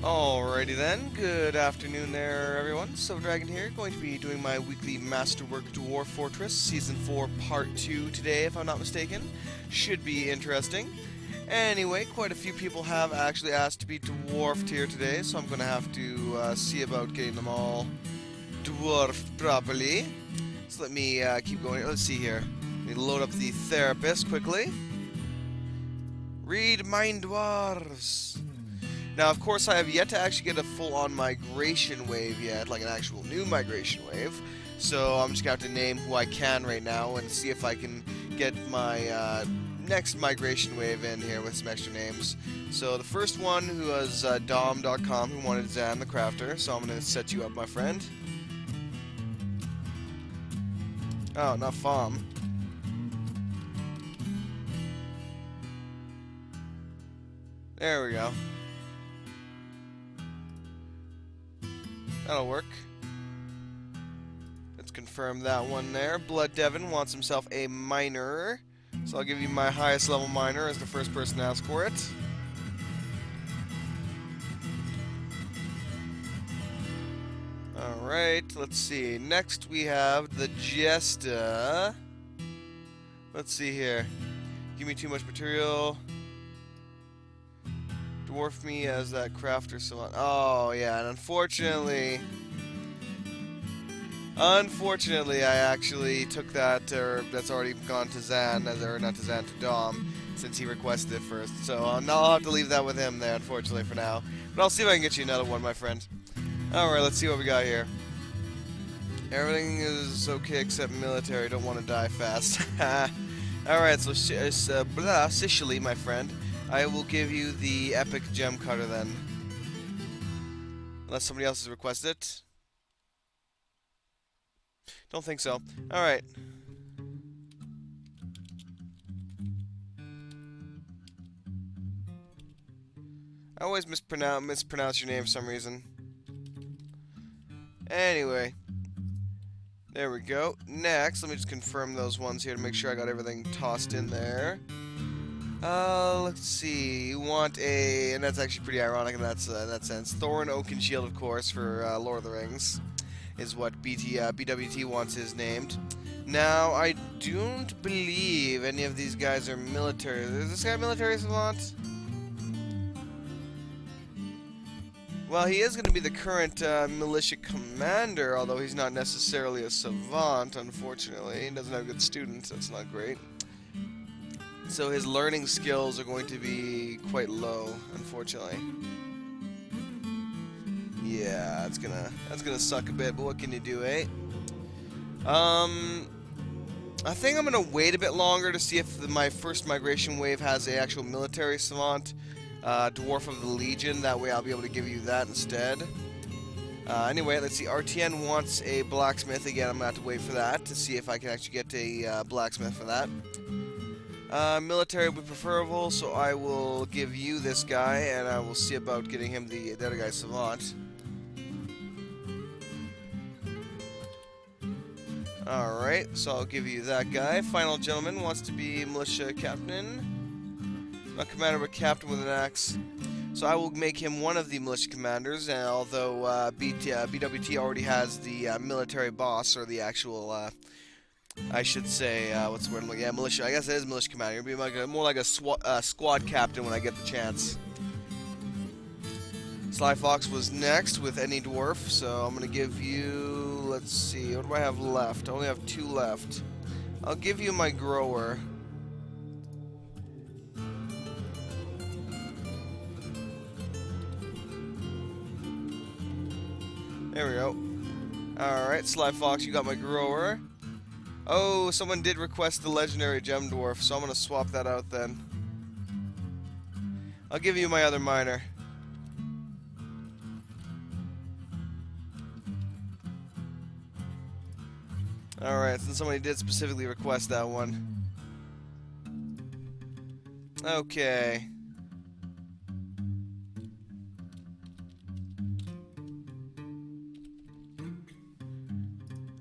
Alrighty then, good afternoon there everyone. So Dragon here, going to be doing my weekly Masterwork Dwarf Fortress Season 4 Part 2 today if I'm not mistaken. Should be interesting. Anyway, quite a few people have actually asked to be dwarfed here today, so I'm going to have to see about getting them all dwarfed properly. So let me keep going. Let's see here. Let me load up the therapist quickly. Read Mind Dwarves. Now, of course, I have yet to actually get a full-on migration wave yet, like an actual new migration wave. So I'm just going to have to name who I can right now and see if I can get my next migration wave in here with some extra names. So the first one, who was Dom.com, who wanted Zan the Crafter. So I'm going to set you up, my friend. Oh, not Fom. There we go. That'll work. Let's confirm that one there. Blood Devon wants himself a miner. So I'll give you my highest level miner as the first person to ask for it. Alright, let's see. Next we have the Jesta. Let's see here. Give me too much material. Dwarf me as that crafter salon. Oh yeah, and unfortunately, I actually took that, or that's already gone to Zan, or not to Zan, to Dom, since he requested it first. So I'll have to leave that with him there, unfortunately, for now. But I'll see if I can get you another one, my friend. Alright, let's see what we got here. Everything is okay except military. Don't want to die fast. Alright, so Sicily, my friend. I will give you the epic gem cutter then. Unless somebody else has requested it. Don't think so. Alright. I always mispronounce your name for some reason. Anyway. There we go. Next, let me just confirm those ones here to make sure I got everything tossed in there. Let's see. You want a, and that's actually pretty ironic in that sense. Thorn, Oak, and Shield, of course, for Lord of the Rings, is what BWT wants his named. Now, I don't believe any of these guys are military. Is this guy military savant? Well, he is going to be the current militia commander, although he's not necessarily a savant, unfortunately. He doesn't have good students. That's not great. So his learning skills are going to be quite low, unfortunately. Yeah, that's gonna suck a bit, but what can you do, eh? I think I'm gonna wait a bit longer to see if my first migration wave has a actual military savant, Dwarf of the Legion. That way I'll be able to give you that instead. Anyway, let's see. RTN wants a blacksmith again. I'm gonna have to wait for that to see if I can actually get a blacksmith for that. Military would be preferable, so I will give you this guy, and I will see about getting him the other guy savant. Alright, so I'll give you that guy. Final gentleman wants to be militia captain. Not commander, but captain with an axe. So I will make him one of the militia commanders, and although BWT already has the military boss, or the actual I should say, what's the word? Yeah, militia. I guess it is militia commander. It'll be like more like a squad captain when I get the chance. Sly Fox was next with any dwarf, so I'm going to give you, let's see, what do I have left? I only have 2 left. I'll give you my grower. There we go. Alright, Sly Fox, you got my grower. Oh, someone did request the legendary gem dwarf, so I'm going to swap that out then. I'll give you my other miner. Alright, since somebody did specifically request that one. Okay.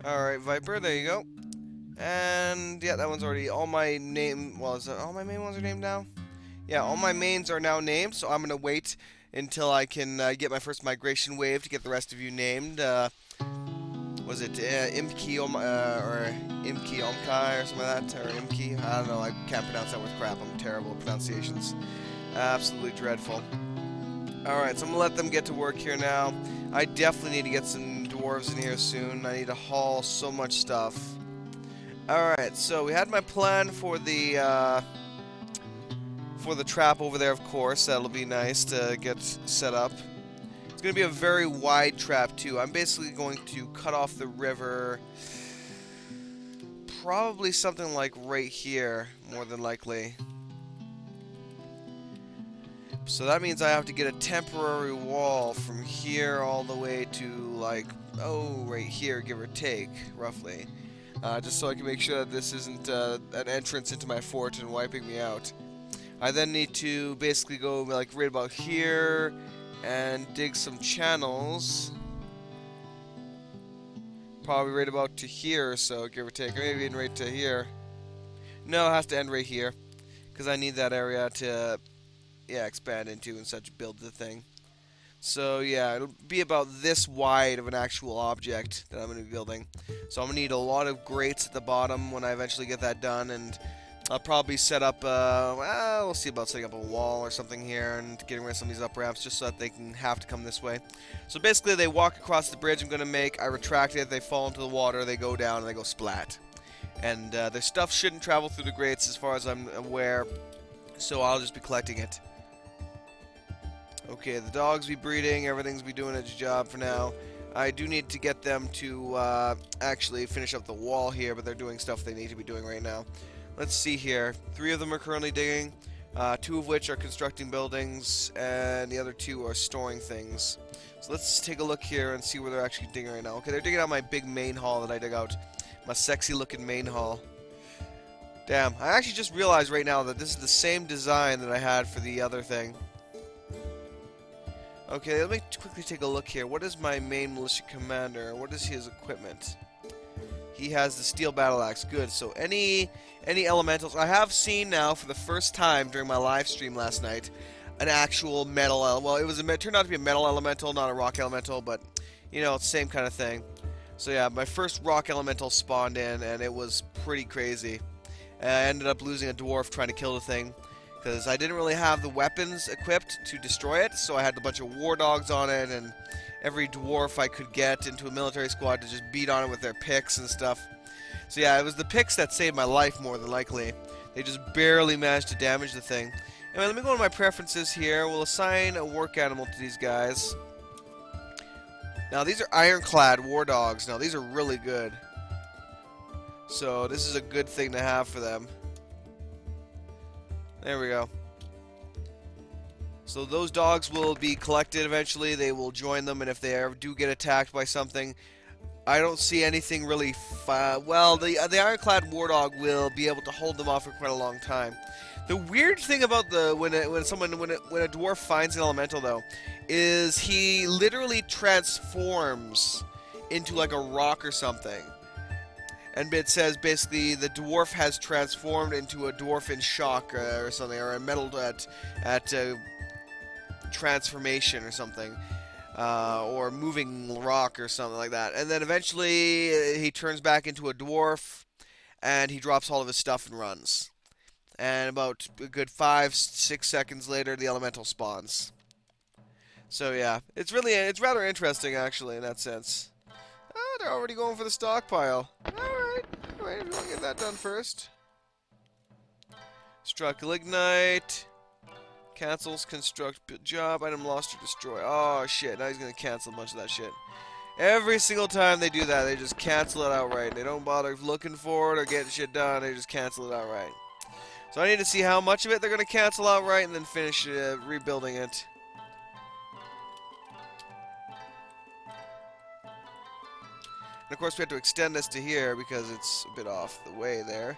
Alright, Viper, there you go. And yeah, that one's already all my name. Well, is that all my main ones are named now? Yeah, all my mains are now named, so I'm gonna wait until I can get my first migration wave to get the rest of you named. Was it Imki or Imki Omkai or something like that? Or Imki? I don't know. I can't pronounce that with crap. I'm terrible at pronunciations. Absolutely dreadful. Alright, so I'm going to let them get to work here now. I definitely need to get some dwarves in here soon. I need to haul so much stuff. Alright, so we had my plan for the trap over there, of course. That'll be nice to get set up. It's going to be a very wide trap, too. I'm basically going to cut off the river. Probably something like right here, more than likely. So that means I have to get a temporary wall from here all the way to, like, right here, give or take, roughly. Just so I can make sure that this isn't an entrance into my fort and wiping me out. I then need to basically go, like, right about here and dig some channels. Probably right about to here, so give or take, or maybe even right to here. No, it has to end right here, because I need that area to, expand into and such, build the thing. So yeah, it'll be about this wide of an actual object that I'm going to be building. So I'm going to need a lot of grates at the bottom when I eventually get that done, and I'll probably set up, we'll see about setting up a wall or something here and getting rid of some of these up ramps just so that they can have to come this way. So basically they walk across the bridge I'm going to make, I retract it, they fall into the water, they go down, and they go splat. And their stuff shouldn't travel through the grates as far as I'm aware, so I'll just be collecting it. Okay, the dogs be breeding, everything's be doing its job for now. I do need to get them to actually finish up the wall here, but they're doing stuff they need to be doing right now. Let's see here. 3 of them are currently digging, 2 of which are constructing buildings, and the other 2 are storing things. So let's take a look here and see where they're actually digging right now. Okay, they're digging out my big main hall that I dig out. My sexy looking main hall. Damn, I actually just realized right now that this is the same design that I had for the other thing. Okay, let me quickly take a look here. What is my main militia commander? What is his equipment? He has the steel battle axe. Good. So any elementals? I have seen now for the first time during my live stream last night an actual metal. Well, it turned out to be a metal elemental, not a rock elemental, but you know, it's the same kind of thing. So yeah, my first rock elemental spawned in, and it was pretty crazy. And I ended up losing a dwarf trying to kill the thing, because I didn't really have the weapons equipped to destroy it, so I had a bunch of war dogs on it, and every dwarf I could get into a military squad to just beat on it with their picks and stuff. So yeah, it was the picks that saved my life more than likely. They just barely managed to damage the thing. Anyway, let me go to my preferences here. We'll assign a work animal to these guys. Now, these are ironclad war dogs. Now, these are really good. So, this is a good thing to have for them. There we go. So those dogs will be collected eventually. They will join them, and if they ever do get attacked by something, I don't see anything really. Well, the ironclad war dog will be able to hold them off for quite a long time. The weird thing about when a dwarf finds an elemental though, is he literally transforms into like a rock or something. And it says basically the dwarf has transformed into a dwarf in shock or something, or a metal at transformation or something, or moving rock or something like that. And then eventually he turns back into a dwarf, and he drops all of his stuff and runs. And about a good 5-6 seconds later, the elemental spawns. So yeah, it's rather interesting actually in that sense. Oh, they're already going for the stockpile. Alright, we'll get that done first. Struck Lignite. Cancels construct job. Item lost or destroy. Oh shit, now he's gonna cancel a bunch of that shit. Every single time they do that, they just cancel it outright. They don't bother looking for it or getting shit done, they just cancel it outright. So I need to see how much of it they're gonna cancel outright and then finish rebuilding it. And of course we have to extend this to here because it's a bit off the way there.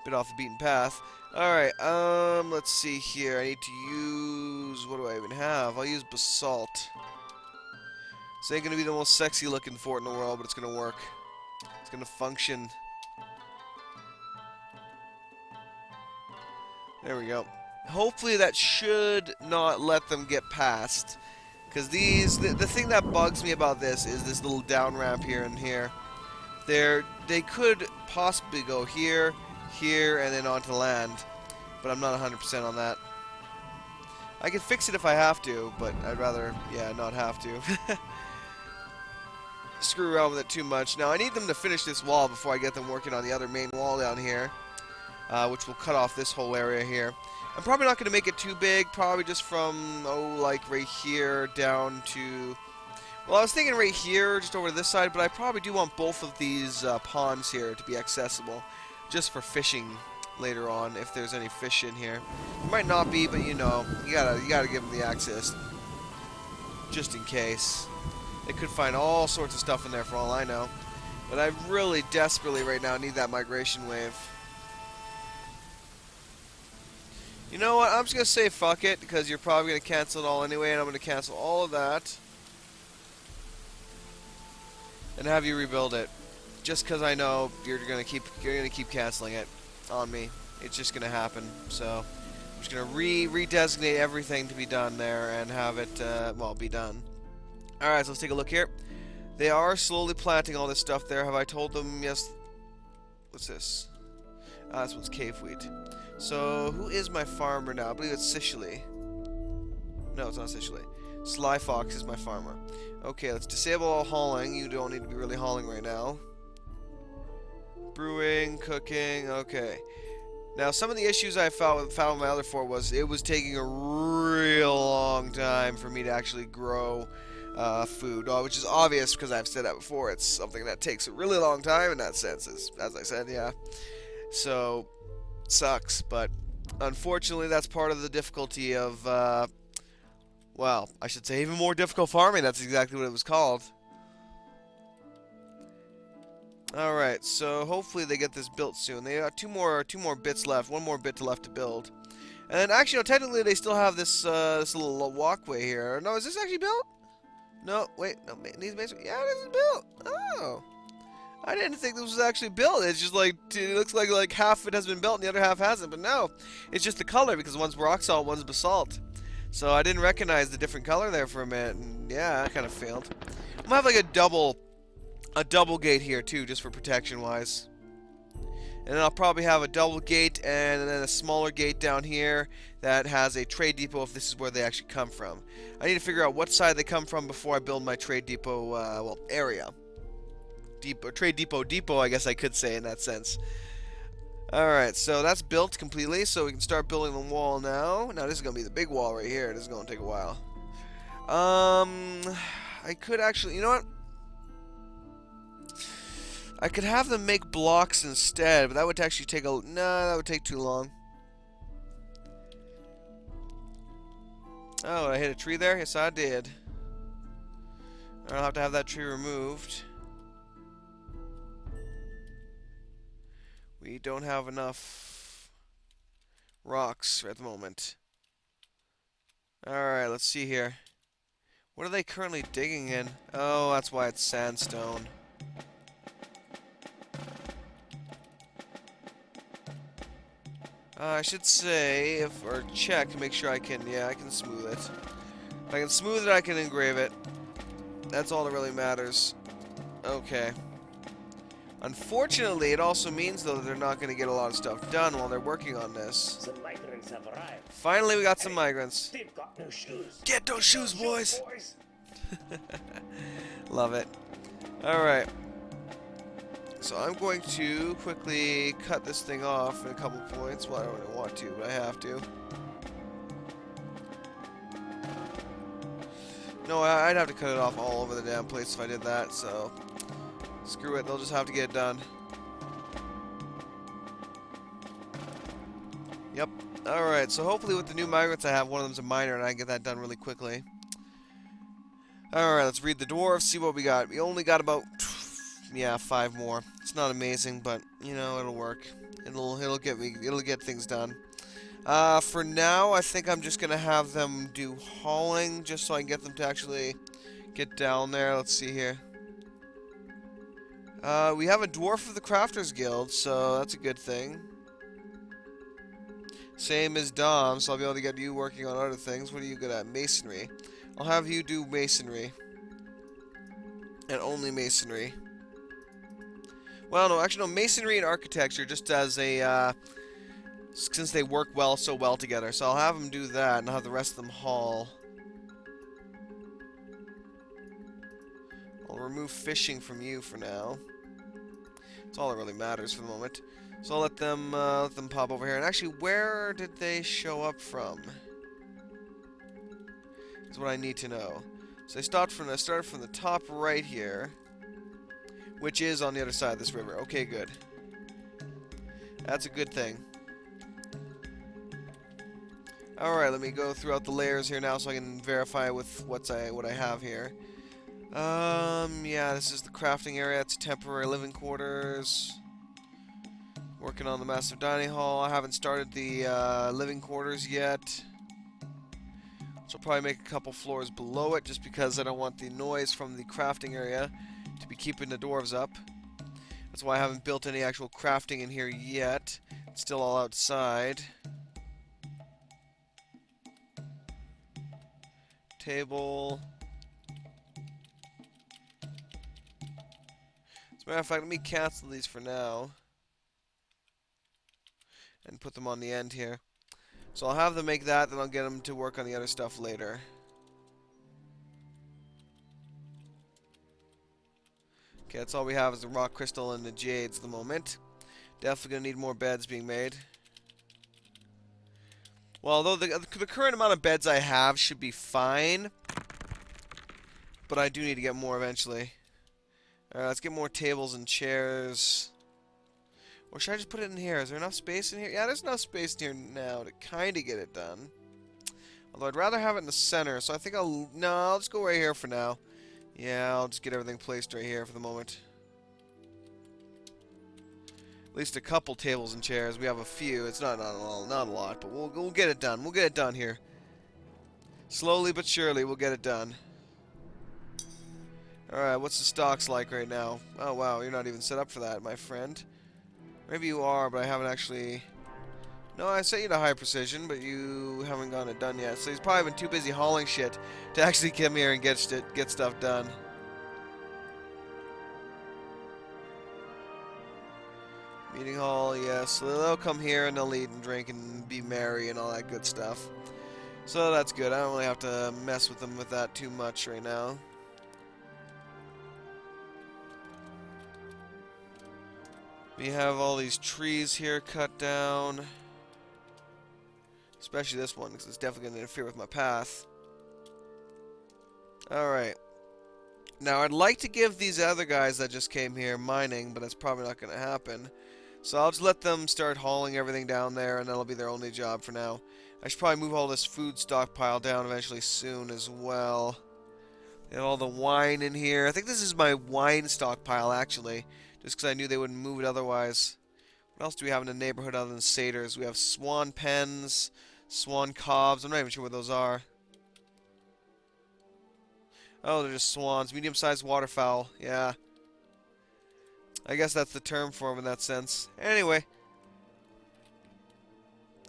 A bit off the beaten path. Alright, let's see here. I need to use... what do I even have? I'll use basalt. This ain't gonna be the most sexy looking fort in the world, but it's gonna work. It's gonna function. There we go. Hopefully that should not let them get past. Because the thing that bugs me about this is this little down ramp here and here. They could possibly go here, here, and then onto land. But I'm not 100% on that. I can fix it if I have to, but I'd rather, yeah, not have to. Screw around with it too much. Now, I need them to finish this wall before I get them working on the other main wall down here, which will cut off this whole area here. I'm probably not going to make it too big, probably just from, oh, like right here down to... Well, I was thinking right here, just over to this side, but I probably do want both of these ponds here to be accessible, just for fishing later on, if there's any fish in here. There might not be, but you know, you gotta give them the access, just in case. They could find all sorts of stuff in there for all I know. But I really desperately right now need that migration wave. You know what, I'm just gonna say fuck it, because you're probably gonna cancel it all anyway, and I'm gonna cancel all of that. And have you rebuild it. Just because I know you're gonna keep canceling it on me. It's just gonna happen. So I'm just gonna redesignate everything to be done there and have it well, be done. Alright, so let's take a look here. They are slowly planting all this stuff there. Have I told them? Yes. What's this? Ah, this one's cave wheat. So who is my farmer now? I believe it's Sicily. No, it's not Sicily. Sly Fox is my farmer. Okay, let's disable all hauling. You don't need to be really hauling right now. Brewing, cooking, okay. Now, some of the issues I found with my other fort was it was taking a real long time for me to actually grow food, which is obvious because I've said that before. It's something that takes a really long time in that sense, as I said, yeah. So, sucks, but unfortunately that's part of the difficulty of... well, I should say even more difficult farming. That's exactly what it was called. Alright, so hopefully they get this built soon. They got two more bits left. One more bit left to build. And then actually, no, technically they still have this this little walkway here. No, is this actually built? No, wait, no, these masonry. Yeah, this is built. Oh. I didn't think this was actually built. It's just like, it looks like half of it has been built and the other half hasn't. But no, it's just the color because one's rock salt, one's basalt. So I didn't recognize the different color there for a minute, and yeah, I kind of failed. I'm gonna have like a double gate here too, just for protection wise. And then I'll probably have a double gate and then a smaller gate down here that has a trade depot if this is where they actually come from. I need to figure out what side they come from before I build my trade depot, well, area. Trade depot, I guess I could say in that sense. Alright, so that's built completely, so we can start building the wall now. Now this is going to be the big wall right here. This is going to take a while. I could actually, you know what? I could have them make blocks instead, but that would actually take that would take too long. Oh, I hit a tree there? Yes, I did. I'll have to have that tree removed. We don't have enough rocks at the moment. Alright, let's see here. What are they currently digging in? Oh, that's why it's sandstone. I should say, or check to make sure I can, yeah, I can smooth it. If I can smooth it, I can engrave it. That's all that really matters. Okay. Unfortunately, it also means, though, that they're not going to get a lot of stuff done while they're working on this. Some migrants have arrived. Finally, we got some migrants. They've got no shoes. Get those shoes, boys! Love it. Alright. So I'm going to quickly cut this thing off in a couple points. Well, I don't really want to, but I have to. No, I'd have to cut it off all over the damn place if I did that, so... Screw it, they'll just have to get it done. Yep. Alright, so hopefully with the new migrants I have, one of them's a miner, and I can get that done really quickly. Alright, let's read the dwarves, see what we got. We only got about, yeah, 5 more. It's not amazing, but, you know, it'll work. It'll get things done. For now, I think I'm just gonna have them do hauling, just so I can get them to actually get down there. Let's see here. We have a dwarf of the Crafters Guild, so that's a good thing. Same as Dom, so I'll be able to get you working on other things. What are you good at? Masonry. I'll have you do masonry. And only masonry. Well, no, actually, no, masonry and architecture, just as a, since they work so well together. So I'll have them do that, and I'll have the rest of them haul. I'll remove fishing from you for now. That's all that really matters for the moment. So I'll let them pop over here. And actually, where did they show up from? Is what I need to know. So they started from the top right here, which is on the other side of this river. Okay, good. That's a good thing. Alright, let me go throughout the layers here now so I can verify with what I have here. Yeah, this is the crafting area. It's temporary living quarters. Working on the massive dining hall. I haven't started the living quarters yet. So I'll probably make a couple floors below it just because I don't want the noise from the crafting area to be keeping the dwarves up. That's why I haven't built any actual crafting in here yet. It's still all outside. Table. As a matter of fact, let me cancel these for now. And put them on the end here. So I'll have them make that, then I'll get them to work on the other stuff later. Okay, that's all we have is the rock crystal and the jades at the moment. Definitely going to need more beds being made. Well, although the current amount of beds I have should be fine. But I do need to get more eventually. Alright, let's get more tables and chairs. Or should I just put it in here? Is there enough space in here? Yeah, there's enough space in here now to kind of get it done. Although I'd rather have it in the center, so I think I'll just go right here for now. Yeah, I'll just get everything placed right here for the moment. At least a couple tables and chairs. We have a few. It's not a lot, but we'll get it done. We'll get it done here. Slowly but surely, we'll get it done. Alright, what's the stocks like right now? Oh, wow, you're not even set up for that, my friend. Maybe you are, but I haven't actually... No, I set you to high precision, but you haven't gotten it done yet. So he's probably been too busy hauling shit to actually come here and get stuff done. Meeting hall, yes. So they'll come here and they'll eat and drink and be merry and all that good stuff. So that's good. I don't really have to mess with them with that too much right now. We have all these trees here cut down. Especially this one, because it's definitely going to interfere with my path. Alright. Now, I'd like to give these other guys that just came here mining, but that's probably not going to happen. So I'll just let them start hauling everything down there, and that'll be their only job for now. I should probably move all this food stockpile down eventually soon as well. They have all the wine in here. I think this is my wine stockpile, actually. Just because I knew they wouldn't move it otherwise. What else do we have in the neighborhood other than satyrs? We have swan pens, swan cobs. I'm not even sure what those are. Oh, they're just swans. Medium-sized waterfowl. Yeah. I guess that's the term for them in that sense. Anyway.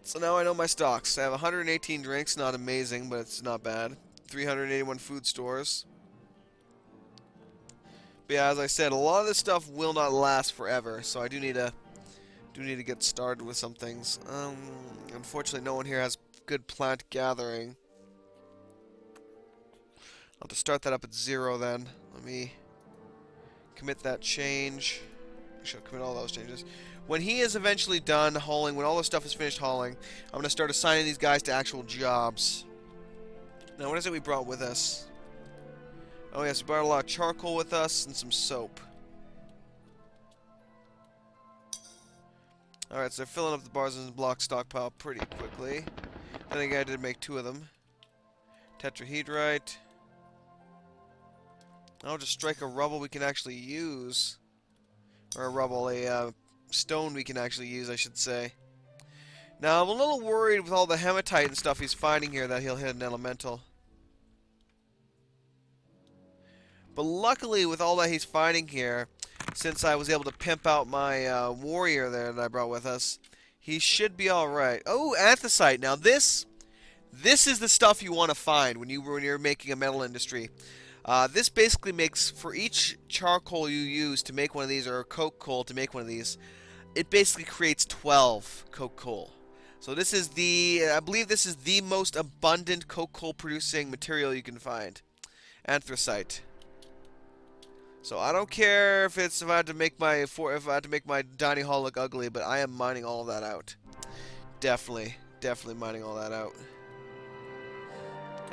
So now I know my stocks. I have 118 drinks. Not amazing, but it's not bad. 381 food stores. But yeah, as I said, a lot of this stuff will not last forever, so I do need to get started with some things. Unfortunately, no one here has good plant gathering. I'll have to start that up at 0 then. Let me commit that change. I should commit all those changes. When he is eventually done hauling, when all this stuff is finished hauling, I'm going to start assigning these guys to actual jobs. Now, what is it we brought with us? Oh yes, we brought a lot of charcoal with us and some soap. Alright, so they're filling up the bars and block stockpile pretty quickly. I think I did make 2 of them. Tetrahedrite. I'll just strike a rubble we can actually use. Or a stone we can actually use, I should say. Now, I'm a little worried with all the hematite and stuff he's finding here that he'll hit an elemental. But luckily, with all that he's finding here, since I was able to pimp out my warrior there that I brought with us, He should be all right. Oh, anthracite. Now this is the stuff you want to find when you're making a metal industry. This basically makes, for each charcoal you use to make one of these, or coke coal to make one of these, it basically creates 12 coke coal. So this is I believe this is the most abundant coke coal producing material you can find. Anthracite. So I don't care if I had to make my dining hall look ugly, but I am mining all of that out. Definitely mining all that out.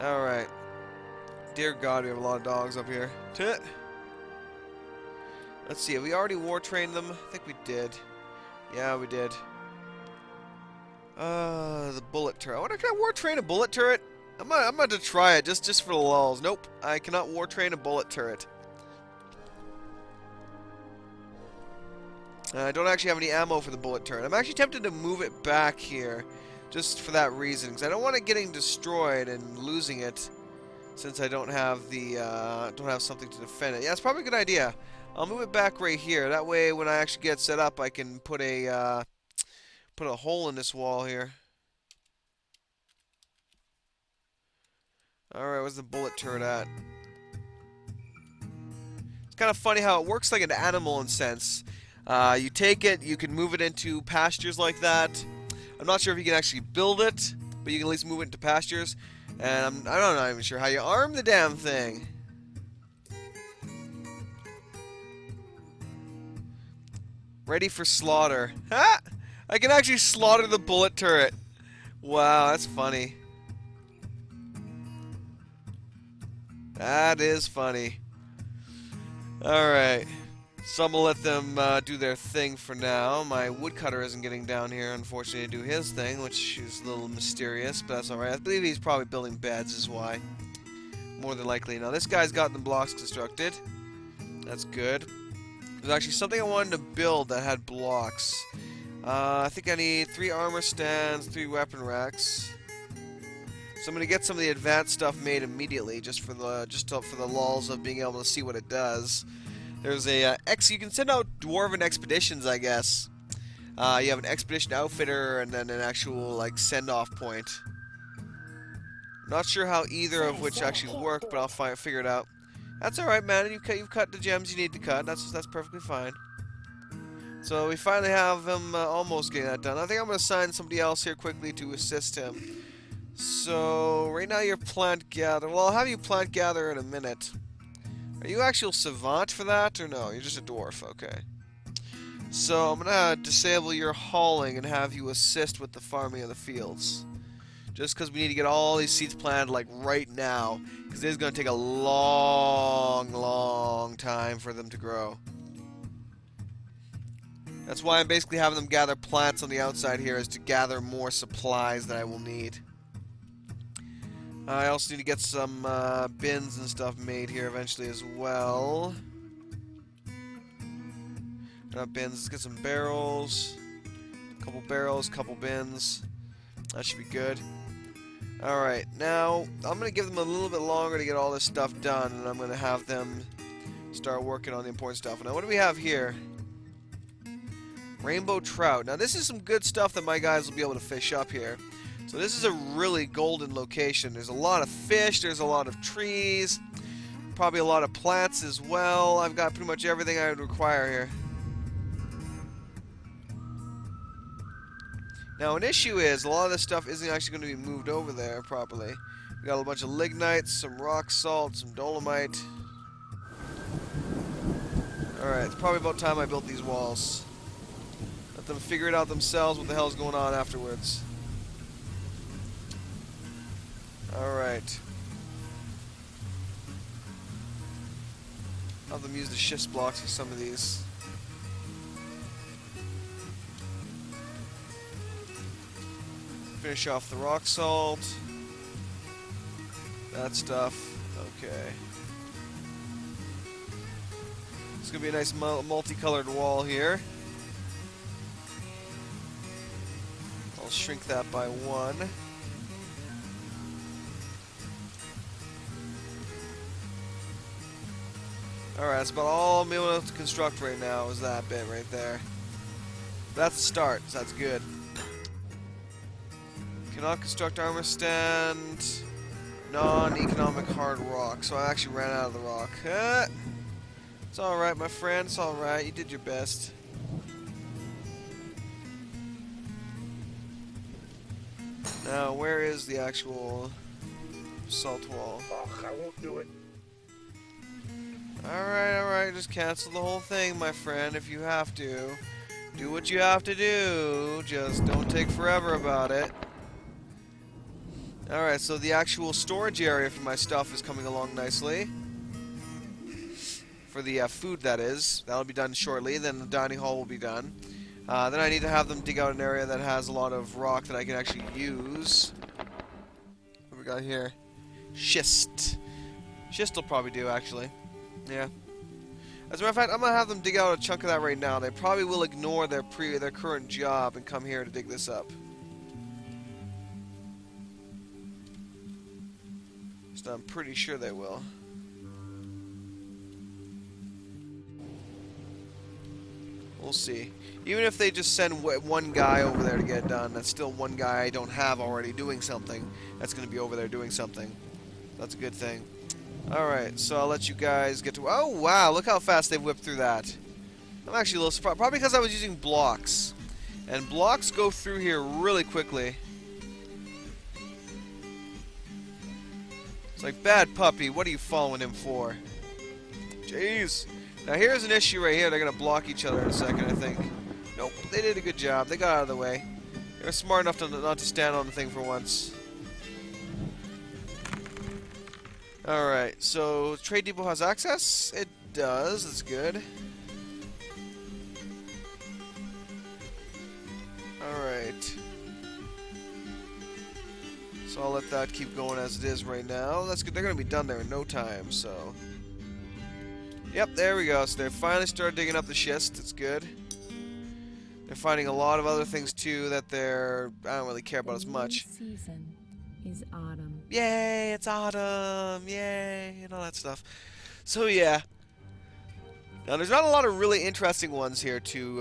All right. Dear God, we have a lot of dogs up here. Let's see. Have we already war trained them? I think we did. Yeah, we did. The bullet turret. Can I war train a bullet turret? I'm going to try it just for the lulz. Nope, I cannot war train a bullet turret. I don't actually have any ammo for the bullet turret. I'm actually tempted to move it back here, just for that reason, because I don't want it getting destroyed and losing it, since I don't have something to defend it. Yeah, it's probably a good idea. I'll move it back right here. That way, when I actually get set up, I can put a hole in this wall here. All right, where's the bullet turret at? It's kind of funny how it works like an animal in sense. You take it, you can move it into pastures like that. I'm not sure if you can actually build it, but you can at least move it into pastures. And I'm not even sure how you arm the damn thing. Ready for slaughter. Ha! I can actually slaughter the bullet turret. Wow, that's funny. That is funny. Alright. So I'm going to let them do their thing for now. My woodcutter isn't getting down here, unfortunately, to do his thing, which is a little mysterious, but that's alright. I believe he's probably building beds is why. More than likely. Now, this guy's got the blocks constructed. That's good. There's actually something I wanted to build that had blocks. I think I need 3 armor stands, 3 weapon racks. So I'm going to get some of the advanced stuff made immediately, just for the lulz of being able to see what it does. There's a you can send out dwarven expeditions, I guess. You have an expedition outfitter and then an actual like send-off point. Not sure how either of which actually work, but I'll figure it out. That's all right, man. You've cut the gems you need to cut. That's perfectly fine. So we finally have him almost getting that done. I think I'm going to assign somebody else here quickly to assist him. So right now you're plant gather. Well, I'll have you plant gather in a minute. Are you actual savant for that, or no? You're just a dwarf, okay. So I'm gonna disable your hauling and have you assist with the farming of the fields. Just because we need to get all these seeds planted like right now, because it's gonna take a long time for them to grow. That's why I'm basically having them gather plants on the outside here, is to gather more supplies that I will need. I also need to get some bins and stuff made here eventually as well. Not bins, let's get some barrels. Couple barrels, couple bins. That should be good. Alright, now I'm going to give them a little bit longer to get all this stuff done, and I'm going to have them start working on the important stuff. Now, what do we have here? Rainbow trout. Now, this is some good stuff that my guys will be able to fish up here. So this is a really golden location. There's a lot of fish, there's a lot of trees, probably a lot of plants as well. I've got pretty much everything I would require here. Now an issue is, a lot of this stuff isn't actually going to be moved over there properly. We got a bunch of lignite, some rock salt, some dolomite. Alright, it's probably about time I built these walls. Let them figure it out themselves what the hell's going on afterwards. Alright. I'll have them use the schist blocks for some of these. Finish off the rock salt. That stuff. Okay. It's gonna be a nice multicolored wall here. I'll shrink that by 1. Alright, that's about all I'm able to construct right now, is that bit right there. That's a start, so that's good. Cannot construct armor stand. Non-economic hard rock. So I actually ran out of the rock. It's alright, my friend. It's alright. You did your best. Now, where is the actual salt wall? Oh, I won't do it. Alright, alright. Just cancel the whole thing, my friend, if you have to. Do what you have to do. Just don't take forever about it. Alright, so the actual storage area for my stuff is coming along nicely. For the food, that is. That'll be done shortly. Then the dining hall will be done. Then I need to have them dig out an area that has a lot of rock that I can actually use. What we got here? Schist. Schist will probably do, actually. Yeah. As a matter of fact, I'm going to have them dig out a chunk of that right now. They probably will ignore their current job and come here to dig this up. So I'm pretty sure they will. We'll see. Even if they just send one guy over there to get it done, that's still one guy I don't have already doing something. That's going to be over there doing something. That's a good thing. Alright, so I'll let you guys get to... Oh, wow, look how fast they've whipped through that. I'm actually a little surprised. Probably because I was using blocks. And blocks go through here really quickly. It's like, bad puppy, what are you following him for? Jeez. Now here's an issue right here. They're going to block each other in a second, I think. Nope, they did a good job. They got out of the way. They were smart enough to not to stand on the thing for once. Alright, so Trade Depot has access? It does, that's good. Alright. So I'll let that keep going as it is right now. That's good. They're going to be done there in no time, so... Yep, there we go. So they finally started digging up the schist. It's good. They're finding a lot of other things, too, that I don't really care about as much. Season is autumn. Yay, it's autumn! Yay! And all that stuff. So, yeah. Now, there's not a lot of really interesting ones here to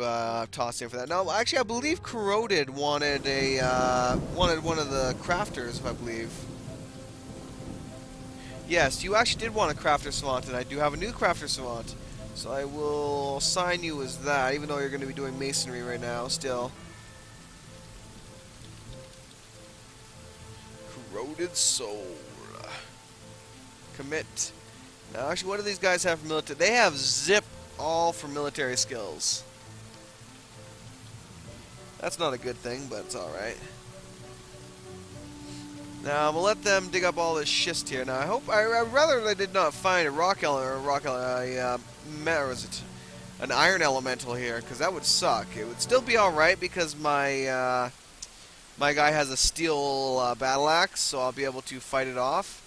toss in for that. Now, actually, I believe Corroded wanted one of the crafters, if I believe. Yes, you actually did want a crafter savant, and I do have a new crafter savant. So I will assign you as that, even though you're going to be doing masonry right now, still. Corroded Soul. Commit. Now, actually, what do these guys have for military? They have zip all for military skills. That's not a good thing, but it's alright. Now, I'm going to let them dig up all this schist here. Now, I'd rather they did not find a an iron elemental here, because that would suck. It would still be alright, because my guy has a steel battle axe, so I'll be able to fight it off.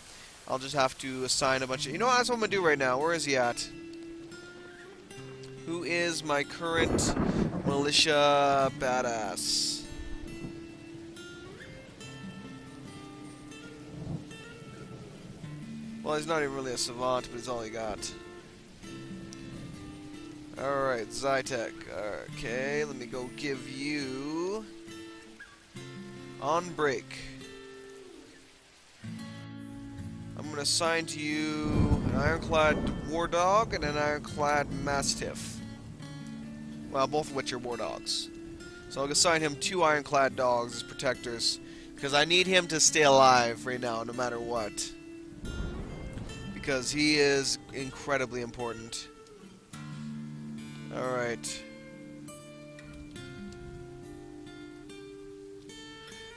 I'll just have to assign a bunch of... You know what? That's what I'm going to do right now. Where is he at? Who is my current militia badass? Well, he's not even really a savant, but he's all he got. Alright, Zytek. Okay, let me go give you... On break. I'm going to assign to you an ironclad war dog and an ironclad mastiff. Well, both of which are war dogs. So I'll assign him 2 ironclad dogs as protectors, because I need him to stay alive right now, no matter what. Because he is incredibly important. Alright.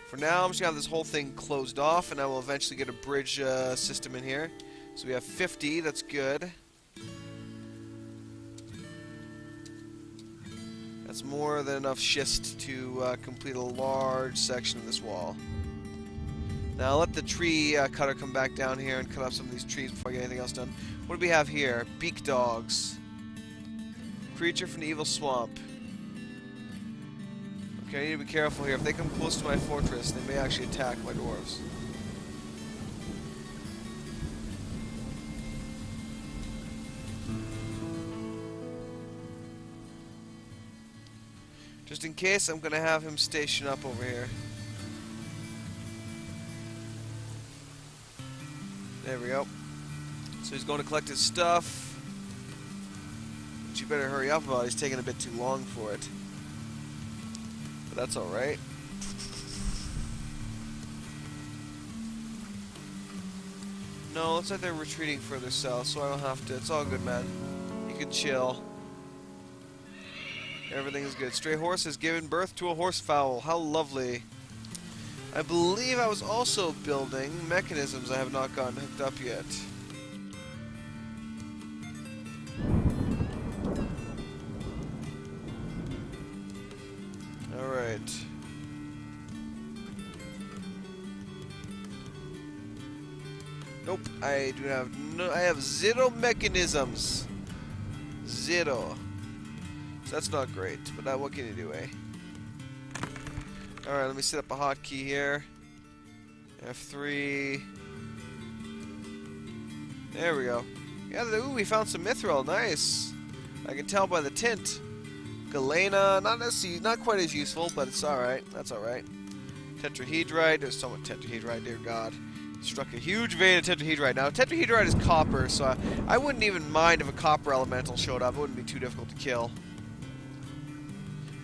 For now, I'm just going to have this whole thing closed off, and I will eventually get a bridge system in here. So we have 50, that's good. That's more than enough schist to complete a large section of this wall. Now I'll let the tree cutter come back down here and cut off some of these trees before I get anything else done. What do we have here? Beak dogs. Creature from the evil swamp. Okay, I need to be careful here. If they come close to my fortress, they may actually attack my dwarves. Just in case, I'm going to have him station up over here. There we go. So he's going to collect his stuff. But you better hurry up about it. He's taking a bit too long for it. But that's alright. No, looks like they're retreating further south, so I don't have to. It's all good, man. You can chill. Everything is good. Stray horse has given birth to a horsefowl. How lovely. I believe I was also building mechanisms I have not gotten hooked up yet. Alright. Nope, I do have no. I have 0 mechanisms. 0. So that's not great, but what can you do, eh? Alright, let me set up a hotkey here. F3. There we go. Yeah, ooh, we found some mithril. Nice. I can tell by the tint. Galena, not quite as useful, but it's alright. That's alright. Tetrahedrite. There's so much tetrahedrite, dear God. Struck a huge vein of tetrahedrite. Now, tetrahedrite is copper, so I wouldn't even mind if a copper elemental showed up. It wouldn't be too difficult to kill.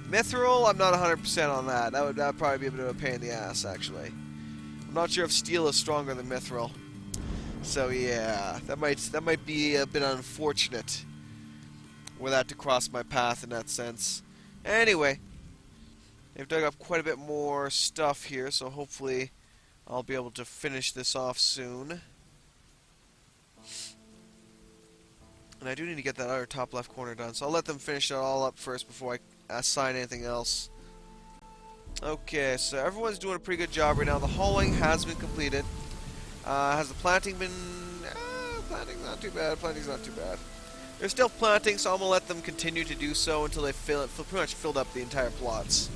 Mithril, I'm not 100% on that. That would probably be a bit of a pain in the ass, actually. I'm not sure if steel is stronger than mithril. So yeah, that might be a bit unfortunate were that to cross my path in that sense. Anyway, they've dug up quite a bit more stuff here, so hopefully I'll be able to finish this off soon. And I do need to get that other top left corner done, so I'll let them finish it all up first before I assign anything else. Okay, so everyone's doing a pretty good job right now. The hauling has been completed. Has the planting been... planting's not too bad. Planting's not too bad. They're still planting, so I'm going to let them continue to do so until they pretty much filled up the entire plots.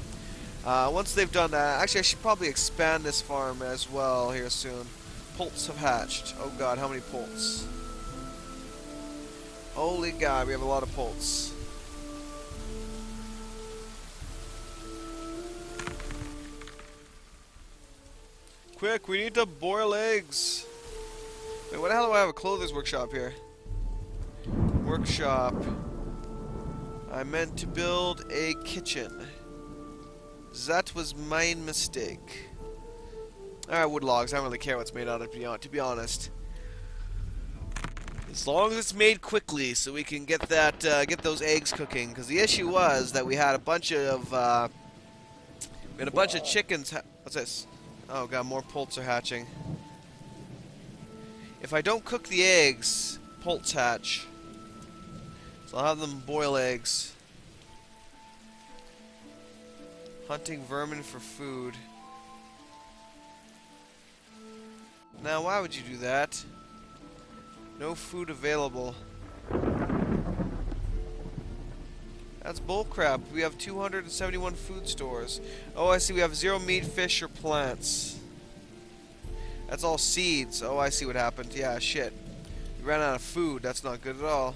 Once they've done that... Actually, I should probably expand this farm as well here soon. Poults have hatched. Oh god, how many poults? Holy god, we have a lot of poults. Quick, we need to boil eggs. Wait, what the hell do I have a clothes workshop here? Workshop. I meant to build a kitchen. That was my mistake. Alright, wood logs. I don't really care what's made out of it, to be honest. As long as it's made quickly, so we can get that, get those eggs cooking. Because the issue was that we had a bunch of, chickens. What's this? Oh god, more poults are hatching. If I don't cook the eggs, poults hatch. So I'll have them boil eggs. Hunting vermin for food. Now, why would you do that? No food available. That's bullcrap. We have 271 food stores. Oh, I see. We have 0 meat, fish, or plants. That's all seeds. Oh, I see what happened. Yeah, shit. We ran out of food. That's not good at all.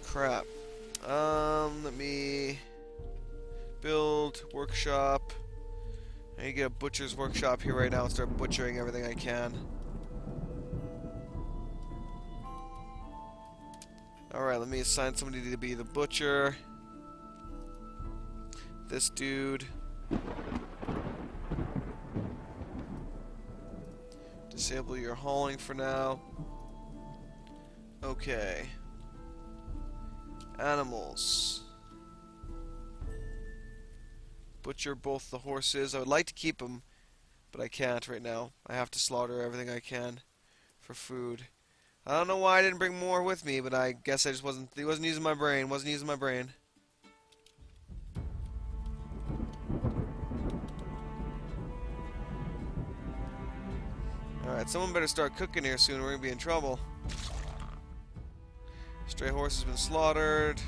Crap. Let me build workshop. I need to get a butcher's workshop here right now and start butchering everything I can. Alright, let me assign somebody to be the butcher. This dude. Disable your hauling for now. Okay. Animals. Butcher both the horses. I would like to keep them, but I can't right now. I have to slaughter everything I can for food. I don't know why I didn't bring more with me, but I guess I just wasn't using my brain. Wasn't using my brain. Alright, someone better start cooking here soon. We're going to be in trouble. Stray horse has been slaughtered.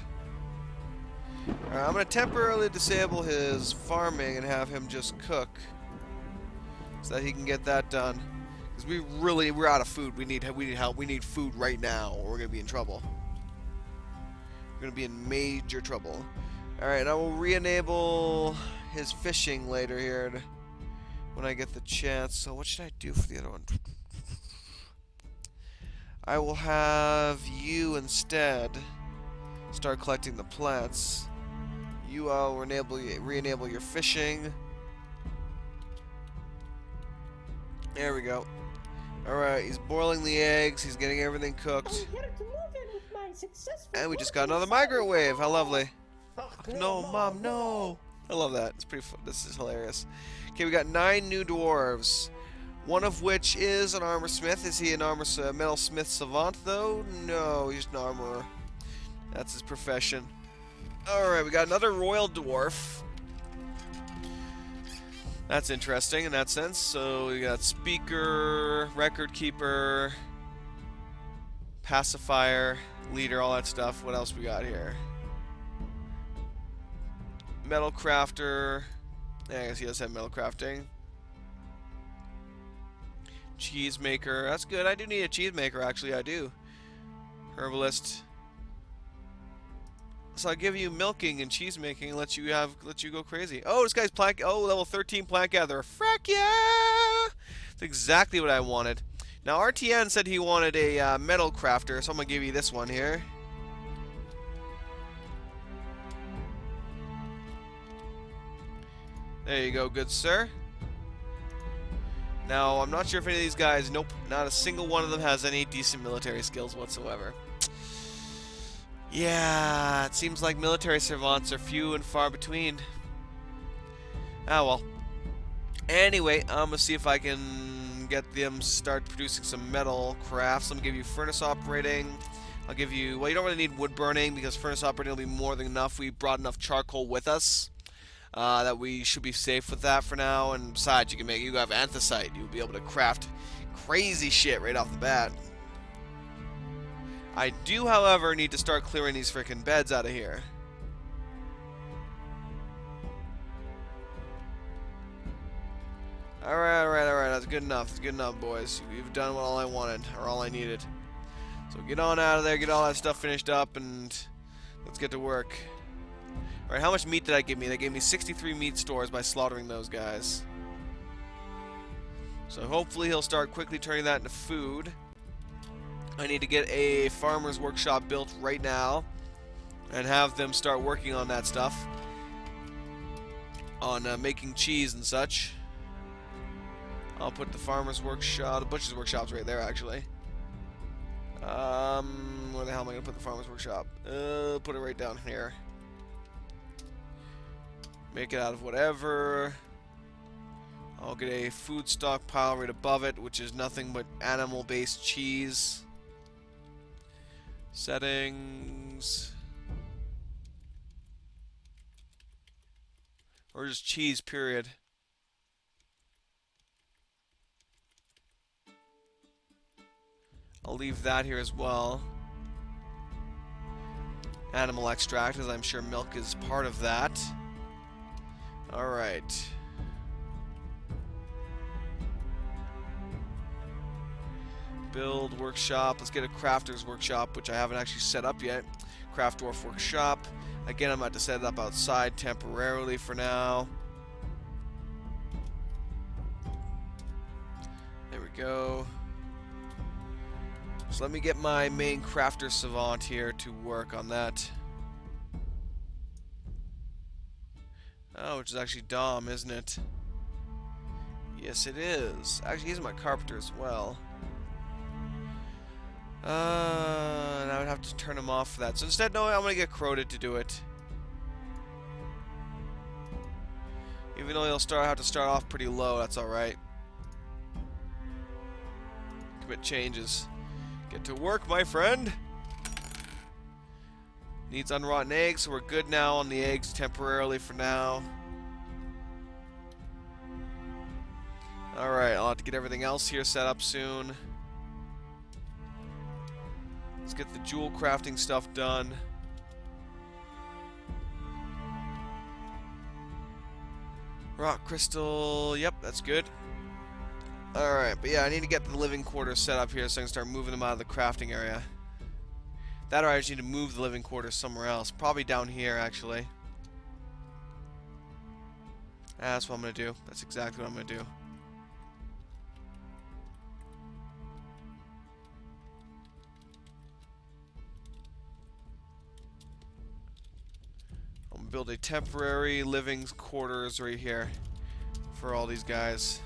Alright, I'm going to temporarily disable his farming and have him just cook. So that he can get that done. Because we're out of food. We need help. We need food right now, or we're going to be in trouble. We're going to be in major trouble. Alright, I will re-enable his fishing later here. when I get the chance. So what should I do for the other one? I will have you instead start collecting the plants. You will re-enable your fishing. There we go. Alright, he's boiling the eggs. He's getting everything cooked. And we just got another migrant wave. How lovely. No, Mom, no. I love that. It's pretty fun. This is hilarious. Okay, we got 9 new dwarves. One of which is an armor smith. Is he an metal smith savant, though? No, he's an armorer. That's his profession. Alright, we got another royal dwarf. That's interesting in that sense. So we got speaker, record keeper, pacifier, leader, all that stuff. What else we got here? Metal crafter. Yeah, I guess he does have metal crafting. Cheese maker. That's good. I do need a cheese maker, actually. I do. Herbalist. So I'll give you milking and cheese making and let you go crazy. Oh, this guy's plant. Oh, level 13 plant gatherer. Frack yeah! That's exactly what I wanted. Now RTN said he wanted a metal crafter, so I'm gonna give you this one here. There you go, good sir. Now I'm not sure if any of these guys. Nope, not a single one of them has any decent military skills whatsoever. Yeah, it seems like military savants are few and far between. Ah, well. Anyway, I'm gonna see if I can get them to start producing some metal crafts. I'm gonna give you furnace operating. I'll give you, well, you don't really need wood burning because furnace operating will be more than enough. We brought enough charcoal with us that we should be safe with that for now. And besides, you have anthracite. You'll be able to craft crazy shit right off the bat. I do, however, need to start clearing these freaking beds out of here. Alright, that's good enough. That's good enough, boys. You've done all I wanted, or all I needed. So get on out of there, get all that stuff finished up, and let's get to work. Alright, how much meat did I give me? They gave me 63 meat stores by slaughtering those guys. So hopefully he'll start quickly turning that into food. I need to get a farmer's workshop built right now and have them start working on that stuff. On making cheese and such. I'll put the farmer's workshop, the butcher's workshop's right there actually. Where the hell am I going to put the farmer's workshop? Put it right down here. Make it out of whatever. I'll get a food stockpile right above it, which is nothing but animal-based cheese. Settings. Or just cheese, period. I'll leave that here as well. Animal extract, as I'm sure milk is part of that. Alright. Build workshop. Let's get a crafter's workshop, which I haven't actually set up yet. Craft dwarf workshop. Again, I'm about to set it up outside temporarily for now. There we go. So let me get my main crafter savant here to work on that. Oh, which is actually Dom, isn't it? Yes, it is. Actually, he's my carpenter as well. And I would have to turn him off for that. So instead, no, I'm going to get Crowded to do it. Even though he'll have to start off pretty low, that's alright. Commit changes. Get to work, my friend! Needs unrotten eggs, so we're good now on the eggs temporarily for now. Alright, I'll have to get everything else here set up soon. Let's get the jewel crafting stuff done. Rock crystal, yep, that's good. Alright, but yeah, I need to get the living quarters set up here so I can start moving them out of the crafting area. That or I just need to move the living quarters somewhere else. Probably down here, actually. That's what I'm going to do. That's exactly what I'm going to do. build a temporary living quarters right here for all these guys.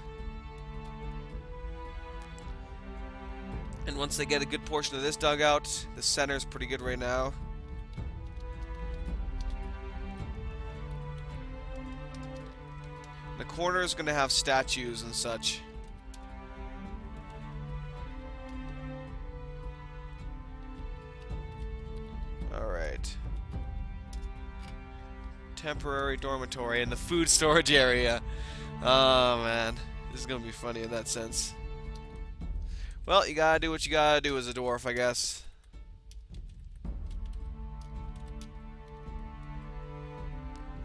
And once they get a good portion of this dugout, the center is pretty good right now. The corner is going to have statues and such. Alright. Temporary dormitory in the food storage area. Oh man, this is going to be funny in that sense. Well, you gotta do what you gotta do as a dwarf, I guess.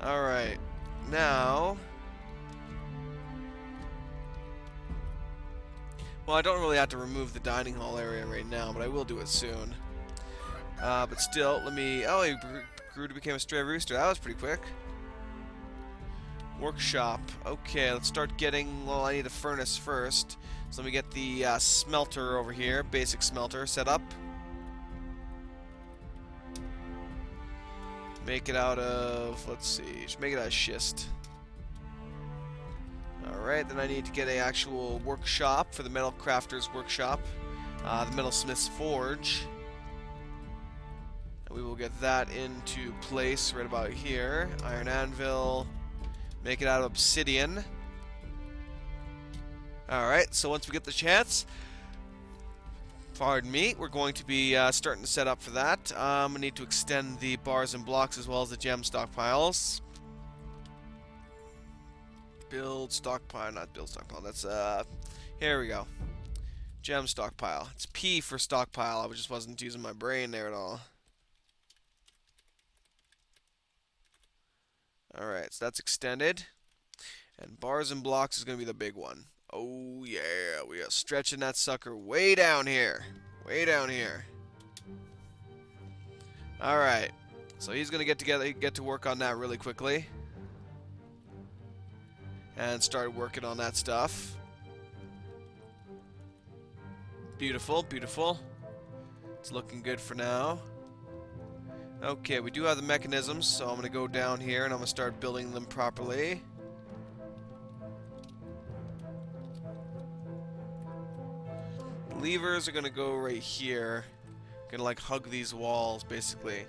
Alright, now... Well, I don't really have to remove the dining hall area right now, but I will do it soon. But still, let me... Oh, he grew to become a stray rooster. That was pretty quick. Workshop. Okay, let's start getting... Well, I need a furnace first. So let me get the smelter over here, basic smelter, set up. Make it out of, let's see, should make it out of schist. Alright, then I need to get an actual workshop for the metal crafter's workshop. The metalsmith's forge. And we will get that into place right about here. Iron anvil. Make it out of obsidian. Alright, so once we get the chance, pardon me, we're going to be starting to set up for that. We need to extend the bars and blocks as well as the gem stockpiles. Build stockpile, not build stockpile, that's, here we go. Gem stockpile. It's P for stockpile, I just wasn't using my brain there at all. Alright, so that's extended. And bars and blocks is going to be the big one. Oh yeah, we are stretching that sucker way down here. Way down here. Alright. So he's gonna get to work on that really quickly. And start working on that stuff. Beautiful, beautiful. It's looking good for now. Okay, we do have the mechanisms, so I'm gonna go down here and I'm gonna start building them properly. Levers are gonna go right here. Gonna like hug these walls basically.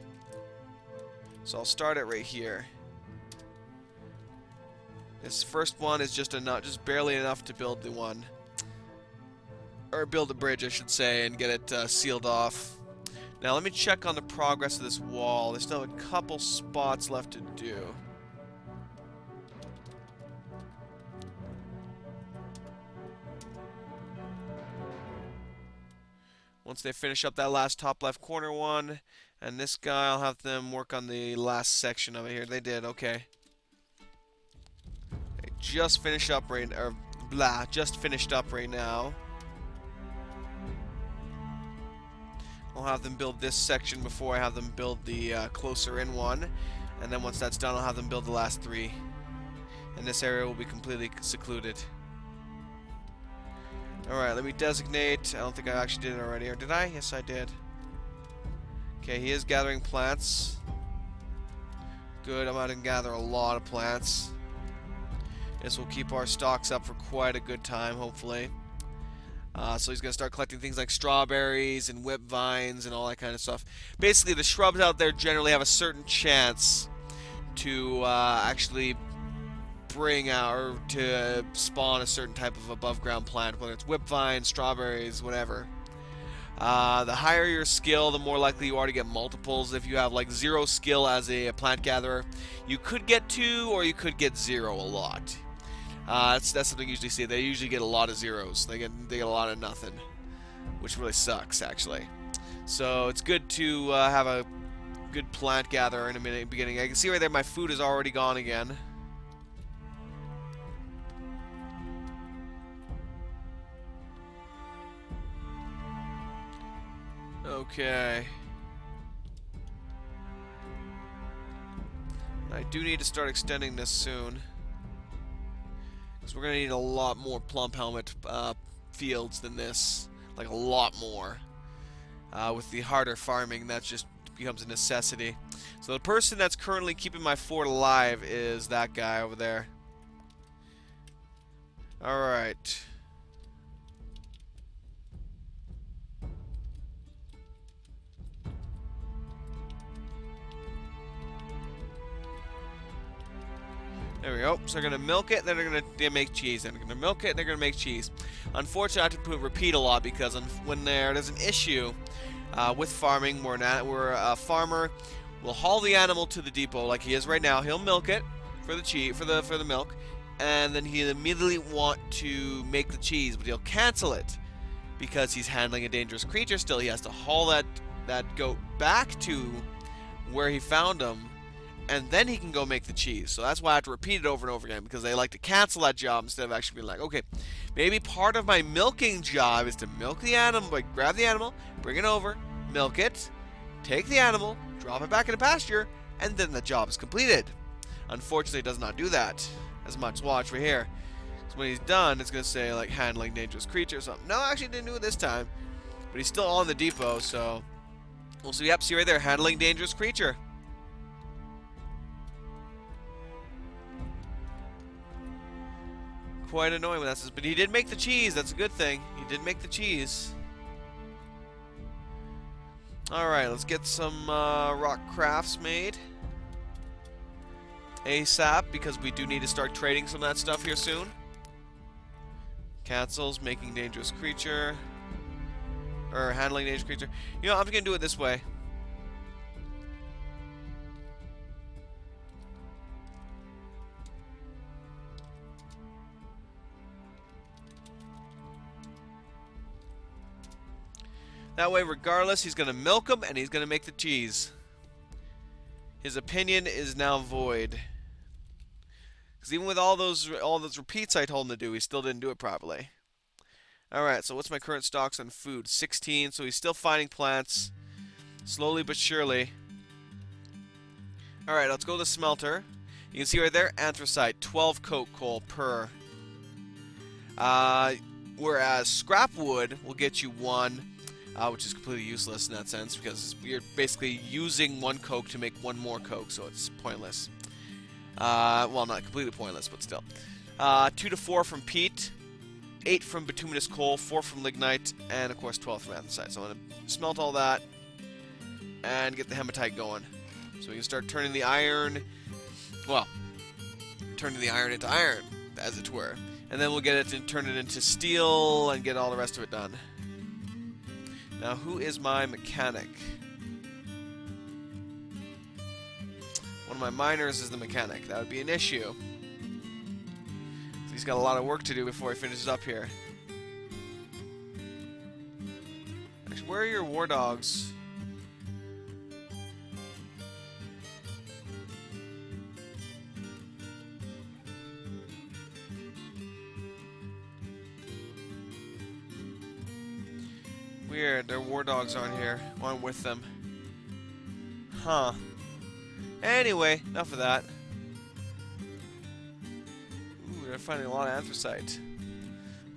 So I'll start it right here. This first one is just barely enough to build the one, or build the bridge I should say, and get it sealed off. Now let me check on the progress of this wall. There's still a couple spots left to do. Once they finish up that last top left corner one, and this guy, I'll have them work on the last section of it here. They did, okay. They just finished up right now. I'll have them build this section before I have them build the closer in one, and then once that's done, I'll have them build the last three. And this area will be completely secluded. Alright, let me designate. I don't think I actually did it already. Or did I? Yes, I did. Okay, he is gathering plants. Good, I'm out and gather a lot of plants. This will keep our stocks up for quite a good time, hopefully. So he's going to start collecting things like strawberries and whip vines and all that kind of stuff. Basically, the shrubs out there generally have a certain chance to actually bring out or to spawn a certain type of above ground plant, whether it's whip vines, strawberries, whatever. The higher your skill, the more likely you are to get multiples. If you have like 0 skill as a plant gatherer, you could get 2 or you could get 0 a lot. That's something you usually see. They usually get a lot of zeros. They get a lot of nothing, which really sucks actually. So it's good to have a good plant gatherer in the beginning. I can see right there my food is already gone again. Okay. I do need to start extending this soon, because we're going to need a lot more plump helmet fields than this. Like a lot more. With the harder farming, that's just becomes a necessity. So the person that's currently keeping my fort alive is that guy over there. Alright. There we go. So they're going to milk it, then they're going to make cheese. Then they're going to milk it, they're going to make cheese. Unfortunately, I have to repeat a lot because when there's an issue with farming, where a farmer will haul the animal to the depot like he is right now. He'll milk it for the cheese, for the milk, and then he'll immediately want to make the cheese, but he'll cancel it because he's handling a dangerous creature still. He has to haul that goat back to where he found him, and then he can go make the cheese. So that's why I have to repeat it over and over again, because they like to cancel that job instead of actually being like, okay, maybe part of my milking job is to milk the animal, like grab the animal, bring it over, milk it, take the animal, drop it back in the pasture, and then the job is completed. Unfortunately, it does not do that as much. Watch right here. So when he's done, it's going to say, like, handling dangerous creature or something. No, actually didn't do it this time. But he's still on the depot, so we'll see. Yep, see right there, handling dangerous creature. Quite annoying when that says, but he did make the cheese. That's a good thing. He did make the cheese. Alright, let's get some rock crafts made ASAP, because we do need to start trading some of that stuff here soon. Cancels, making dangerous creature, or handling dangerous creature. You know, I'm gonna do it this way. That way, regardless, he's going to milk him and he's going to make the cheese. His opinion is now void. Because even with all those repeats I told him to do, he still didn't do it properly. Alright, so what's my current stocks on food? 16, so he's still finding plants. Slowly but surely. Alright, let's go to the smelter. You can see right there, anthracite, 12 coke coal per. Whereas scrap wood will get you 1. Which is completely useless in that sense, because you're basically using 1 coke to make 1 more coke, so it's pointless. Well, not completely pointless, but still. 2 to 4 from peat, 8 from bituminous coal, 4 from lignite, and of course 12 from anthracite. So I'm going to smelt all that and get the hematite going. So we can start turning the iron, well, turning the iron into iron, as it were. And then we'll get it and turn it into steel and get all the rest of it done. Now, who is my mechanic? One of my miners is the mechanic. That would be an issue. So he's got a lot of work to do before he finishes up here. Actually, where are your war dogs? Weird, their war dogs aren't here. Well, I'm with them. Huh. Anyway, enough of that. Ooh, they're finding a lot of anthracite.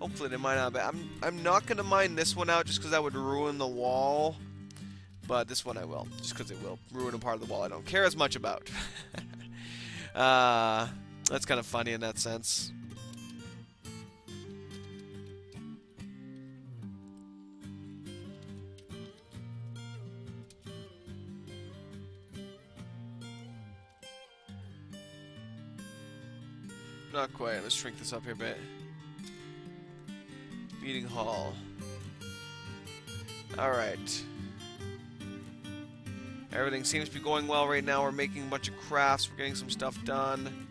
Hopefully they mine out. But I'm not going to mine this one out just because that would ruin the wall. But this one I will, just because it will ruin a part of the wall I don't care as much about. That's kind of funny in that sense. Not quite. Let's shrink this up here a bit. Meeting hall. Alright. Everything seems to be going well right now. We're making a bunch of crafts. We're getting some stuff done.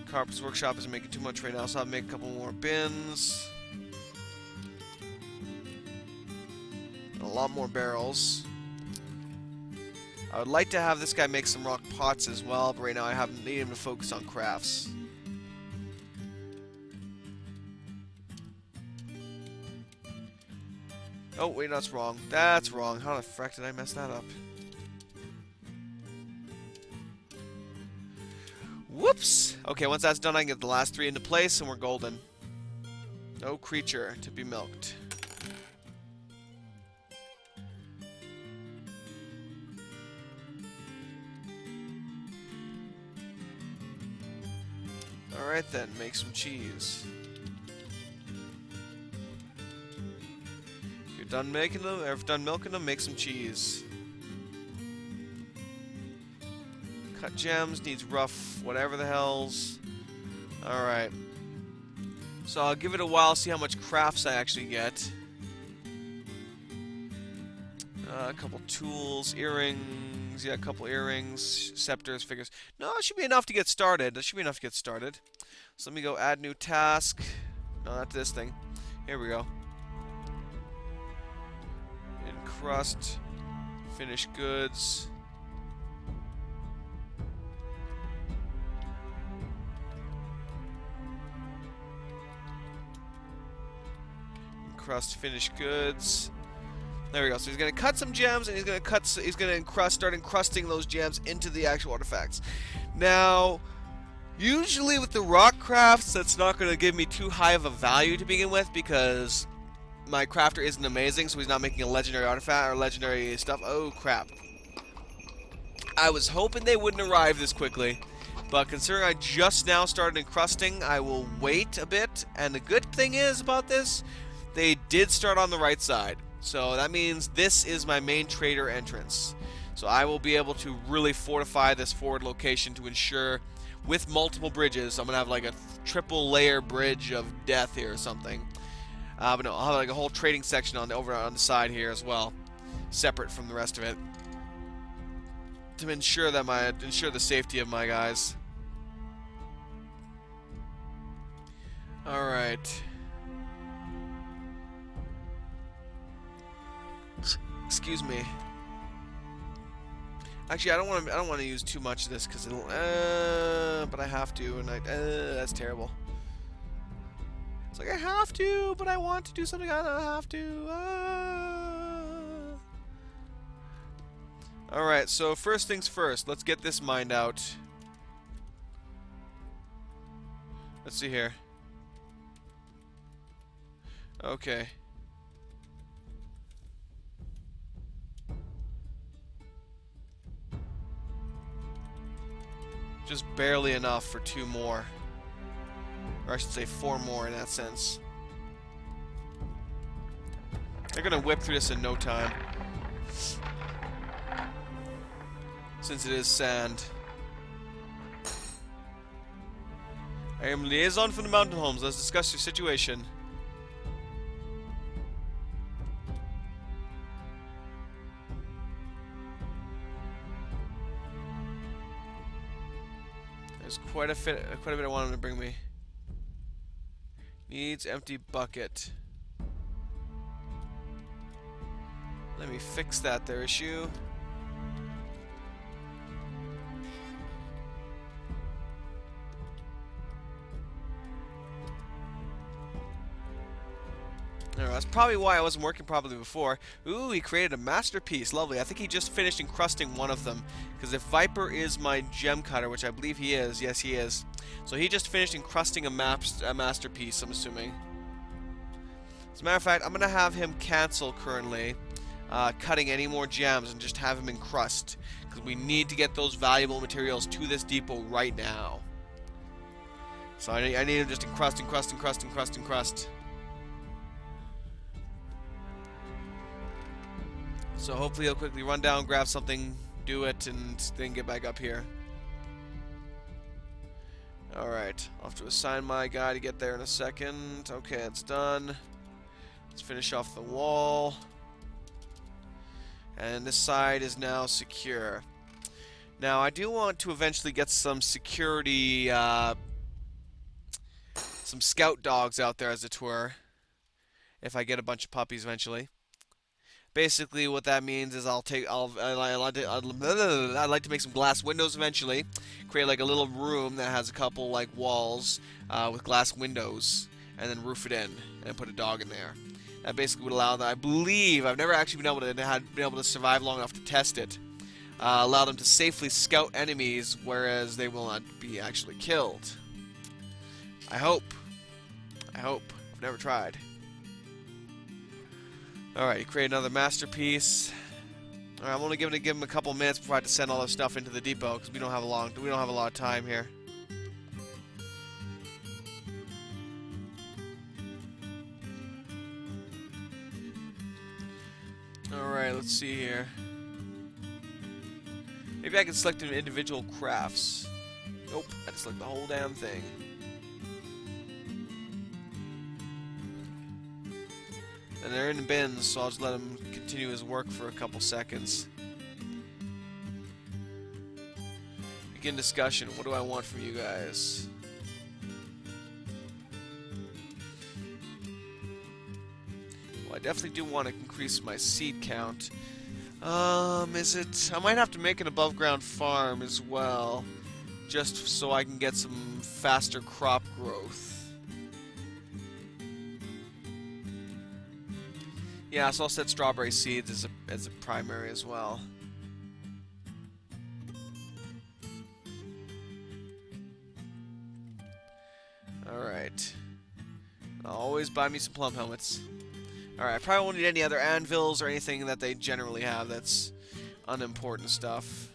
Carpenter's workshop isn't making too much right now, so I'll make a couple more bins. And a lot more barrels. I would like to have this guy make some rock pots as well, but right now I need him to focus on crafts. Oh, wait, that's wrong. That's wrong. How the frick did I mess that up? Whoops! Okay, once that's done, I can get the last 3 into place, and we're golden. No creature to be milked. Alright then, make some cheese. If you're done making them, or if done milking them, make some cheese. Cut gems, needs rough, whatever the hells. Alright. So I'll give it a while, see how much crafts I actually get. A couple tools, earrings, yeah, a couple earrings, scepters, figures. No, it should be enough to get started. That should be enough to get started. So let me go add new task. No, not this thing. Here we go. Encrust, finish goods. Encrust, finish goods. There we go. So he's going to cut some gems, and he's going to start encrusting those gems into the actual artifacts. Now, usually with the rock crafts, that's not going to give me too high of a value to begin with, because my crafter isn't amazing, so he's not making a legendary artifact or legendary stuff. Oh, crap. I was hoping they wouldn't arrive this quickly, but considering I just now started encrusting, I will wait a bit. And the good thing is about this, they did start on the right side. So that means this is my main trader entrance. So I will be able to really fortify this forward location to ensure, with multiple bridges, I'm going to have like a triple layer bridge of death here or something. But no, I'll have like a whole trading section over on the side here as well, separate from the rest of it, to ensure the safety of my guys. Alright. Excuse me. Actually, I don't want to use too much of this because it'll. But I have to, and that's terrible. It's like I have to, but I want to do something I don't have to. All right. So first things first. Let's get this mined out. Let's see here. Okay. Just barely enough for 2 more. Or I should say 4 more in that sense. They're gonna whip through this in no time. Since it is sand. I am liaison from the mountain homes. Let's discuss your situation. There's quite a bit I want him to bring me. Needs empty bucket. Let me fix that there issue. That's probably why I wasn't working properly before. Ooh, he created a masterpiece. Lovely. I think he just finished encrusting one of them. Because if Viper is my gem cutter, which I believe he is. Yes, he is. So he just finished encrusting a masterpiece, I'm assuming. As a matter of fact, I'm going to have him cancel currently cutting any more gems and just have him encrust. Because we need to get those valuable materials to this depot right now. So I need him just encrust. So hopefully he'll quickly run down, grab something, do it, and then get back up here. Alright, I'll have to assign my guy to get there in a second. Okay, it's done. Let's finish off the wall. And this side is now secure. Now, I do want to eventually get some security, some scout dogs out there, as it were. If I get a bunch of puppies eventually. Basically, what that means is I'd like to make some glass windows eventually. Create like a little room that has a couple like walls with glass windows, and then roof it in and put a dog in there. That basically would allow that. I believe I've never actually been able to survive long enough to test it. Allow them to safely scout enemies, whereas they will not be actually killed. I hope. I've never tried. Alright, create another masterpiece. Alright, I'm only going to give him a couple minutes before I have to send all this stuff into the depot, because we don't have a lot of time here. Alright, let's see here. Maybe I can select individual crafts. Nope, I just select the whole damn thing. And they're in bins, so I'll just let him continue his work for a couple seconds. Begin discussion. What do I want from you guys? Well, I definitely do want to increase my seed count. Is it... I might have to make an above-ground farm as well, just so I can get some faster crop growth. Yeah, so I'll set strawberry seeds as a primary as well. Alright. I'll always buy me some plum helmets. Alright, I probably won't need any other anvils or anything that they generally have that's unimportant stuff.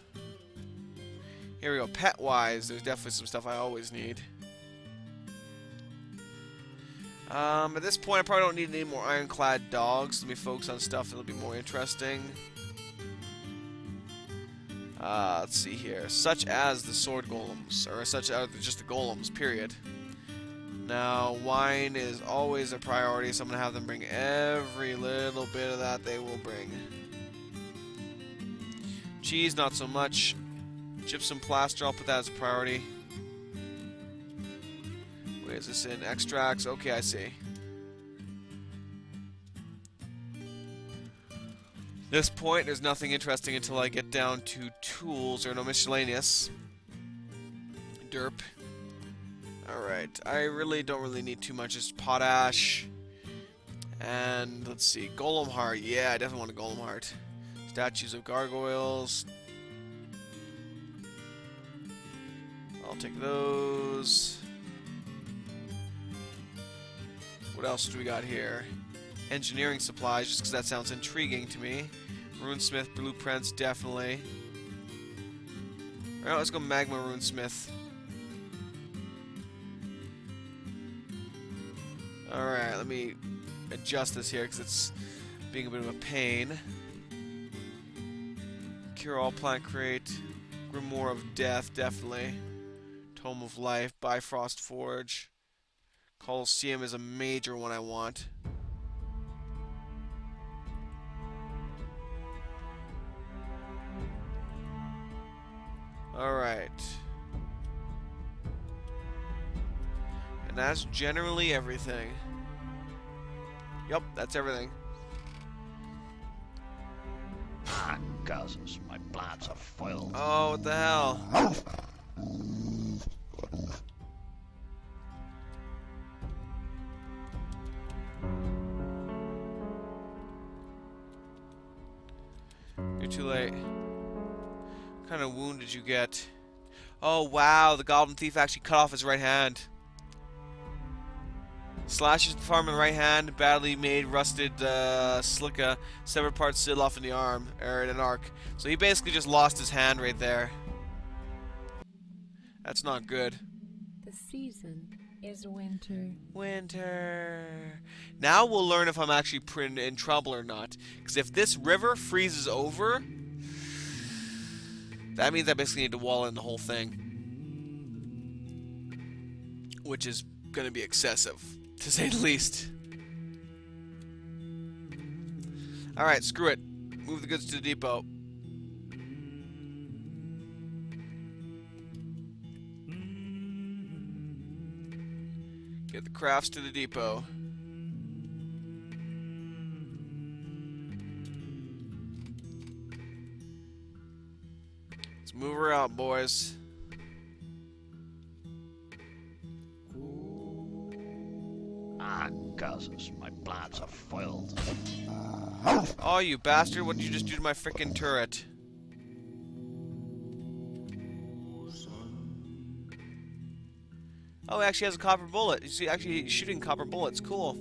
Here we go, pet-wise, there's definitely some stuff I always need. At this point, I probably don't need any more ironclad dogs. Let me focus on stuff that'll be more interesting. Let's see here. Such as the sword golems, or such as just the golems, period. Now, wine is always a priority, so I'm going to have them bring every little bit of that they will bring. Cheese, not so much. Gypsum plaster, I'll put that as a priority. Wait, is this in extracts? Okay, I see. At this point, there's nothing interesting until I get down to tools, or no, miscellaneous. Derp. Alright, I really don't need too much. Just potash. And, let's see, golem heart. Yeah, I definitely want a golem heart. Statues of gargoyles. I'll take those. What else do we got here? Engineering supplies, just because that sounds intriguing to me. Runesmith blueprints, definitely. Alright, let's go magma runesmith. Alright, let me adjust this here because it's being a bit of a pain. Cure all plant crate. Grimoire of death, definitely. Tome of life, Bifrost forge. Colosseum is a major one I want. Alright. And that's generally everything. Yup, that's everything. Ah, gases, my plans are foiled. Oh, what the hell? You're too late. What kind of wound did you get? Oh, wow, the Goblin Thief actually cut off his right hand. Slashes the farm in the right hand, badly made, rusted slicka, severed parts still off in the arm, or in an arc. So he basically just lost his hand right there. That's not good. The season is winter. Winter. Now we'll learn if I'm actually in trouble or not. Because if this river freezes over, that means I basically need to wall in the whole thing. Which is going to be excessive, to say the least. Alright, screw it. Move the goods to the depot. Get the crafts to the depot. Let's move her out, boys. Ah, gases, my plans are foiled. Oh, you bastard, what did you just do to my frickin' turret? Oh, he actually has a copper bullet. You see, actually, he's shooting copper bullets. Cool.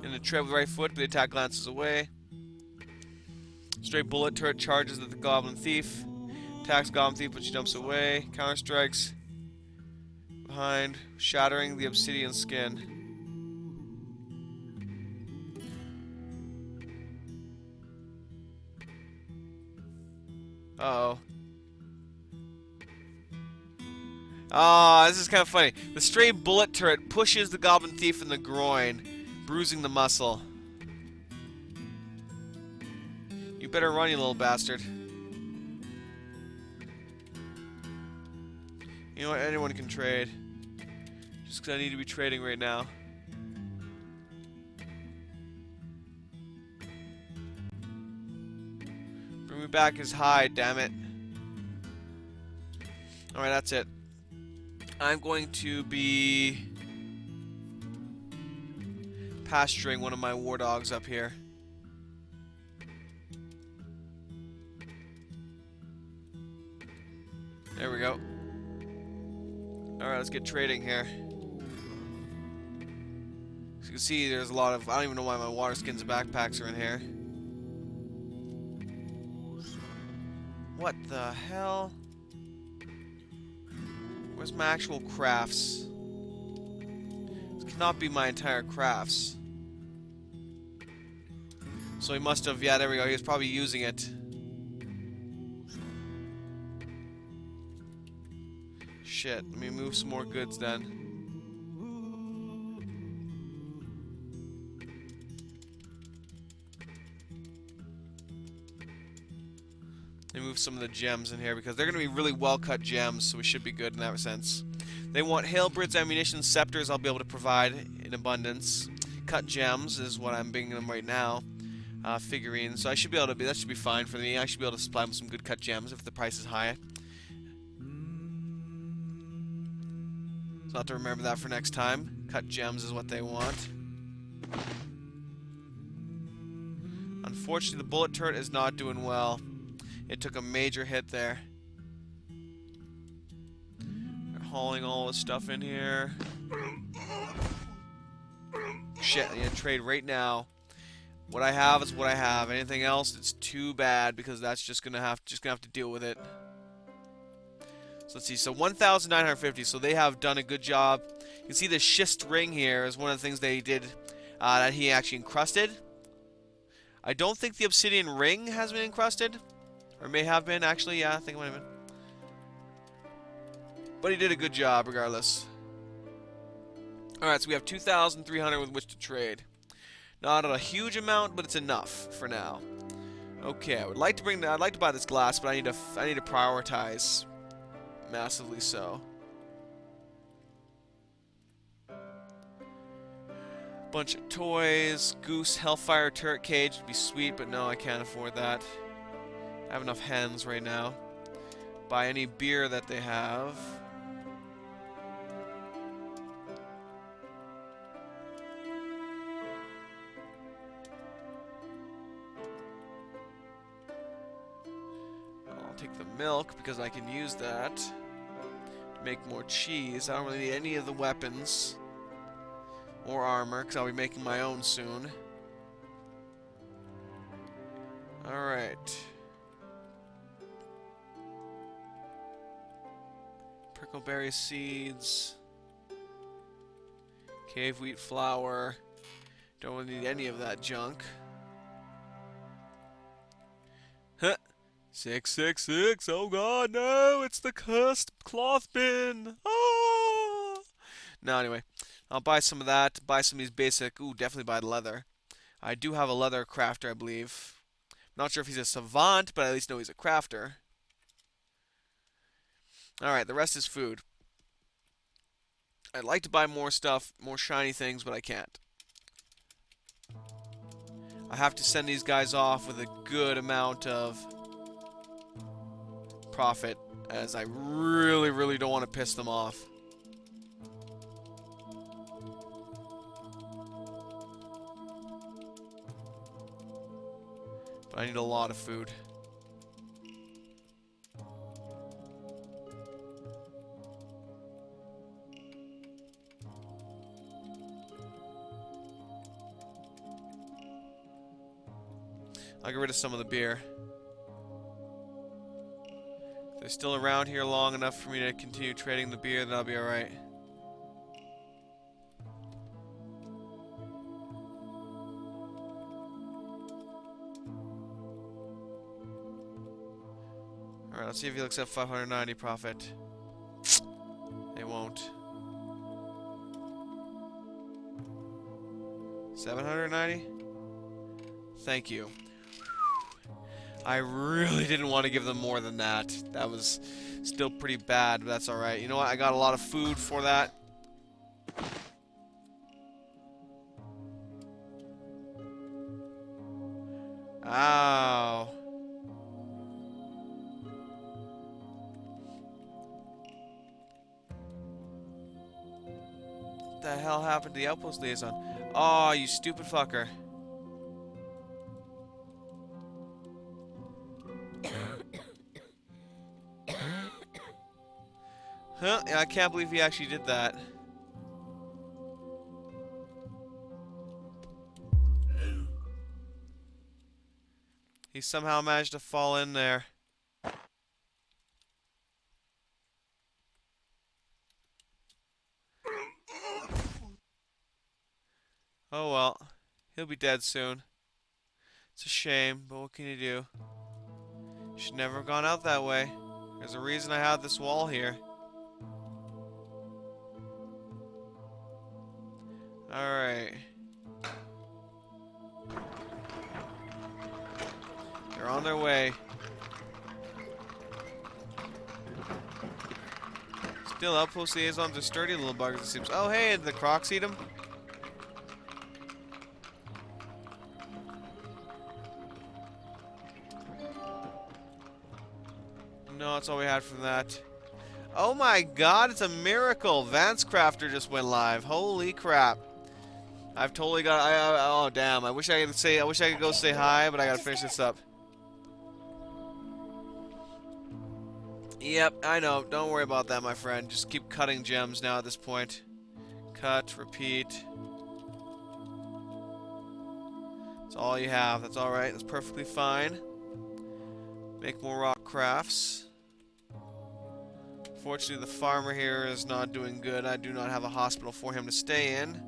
In the tread with right foot, but the attack glances away. Straight bullet, turret charges at the Goblin Thief. Attacks Goblin Thief, but she jumps away. Counter strikes. Behind, shattering the obsidian skin. Uh-oh. Ah, this is kind of funny. The stray bullet turret pushes the goblin thief in the groin, bruising the muscle. You better run, you little bastard. You know what? Anyone can trade. Just because I need to be trading right now. Bring me back his hide, damn it. Alright, that's it. I'm going to be pasturing one of my war dogs up here. There we go. Alright, let's get trading here. As you can see, there's a lot of... I don't even know why my water skins and backpacks are in here. What the hell? Where's my actual crafts? This cannot be my entire crafts. So he must have... Yeah, there we go. He was probably using it. Shit. Let me move some more goods then. Let me move some of the gems in here because they're going to be really well-cut gems, so we should be good in that sense. They want halberds, ammunition, scepters. I'll be able to provide in abundance. Cut gems is what I'm bringing them right now. Figurines, so I should be able to be. That should be fine for me. I should be able to supply them some good cut gems if the price is high. So I'll have to remember that for next time. Cut gems is what they want. Unfortunately, the bullet turret is not doing well. It took a major hit there. They're hauling all this stuff in here. Shit, I need to trade right now. What I have is what I have. Anything else, it's too bad because that's just gonna have to deal with it. So let's see. So 1,950. So they have done a good job. You can see the schist ring here is one of the things they did that he actually encrusted. I don't think the obsidian ring has been encrusted. Or may have been, actually, yeah, I think it might have been. But he did a good job, regardless. Alright, so we have 2,300 with which to trade. Not a huge amount, but it's enough for now. Okay, I'd like to buy this glass, but I need to prioritize. Massively so. Bunch of toys, goose, hellfire turret cage would be sweet, but no, I can't afford that. I have enough hens right now. Buy any beer that they have. I'll take the milk because I can use that to make more cheese. I don't really need any of the weapons or armor because I'll be making my own soon. Alright. Prickleberry seeds. Cave wheat flour. Don't really need any of that junk. Huh. 666. Oh god, no! It's the cursed cloth bin! Ah! No, anyway. I'll buy some of that. Buy some of these basic... Ooh, definitely buy leather. I do have a leather crafter, I believe. Not sure if he's a savant, but I at least know he's a crafter. Alright, the rest is food. I'd like to buy more stuff, more shiny things, but I can't. I have to send these guys off with a good amount of profit, as I really, really don't want to piss them off. But I need a lot of food. I'll get rid of some of the beer. If they're still around here long enough for me to continue trading the beer, then I'll be alright. Alright, let's see if he'll accept 590 profit. They won't. 790? Thank you. I really didn't want to give them more than that. That was still pretty bad, but that's alright. You know what? I got a lot of food for that. Ow. What the hell happened to the outpost liaison? Oh, you stupid fucker. Huh? Yeah, I can't believe he actually did that. He somehow managed to fall in there. Oh well. He'll be dead soon. It's a shame, but what can you do? Should never have gone out that way. There's a reason I have this wall here. Alright. They're on their way. Still, outpost liaisons are sturdy little buggers, it seems. Oh, hey, did the crocs eat them? No, that's all we had from that. Oh my god, it's a miracle! Vance Crafter just went live. Holy crap. I've totally got. Oh damn! I wish I could say. I wish I could go say hi, but I gotta finish this up. Yep, I know. Don't worry about that, my friend. Just keep cutting gems now at this point. Cut, repeat. That's all you have. That's all right. That's perfectly fine. Make more rock crafts. Fortunately, the farmer here is not doing good. I do not have a hospital for him to stay in.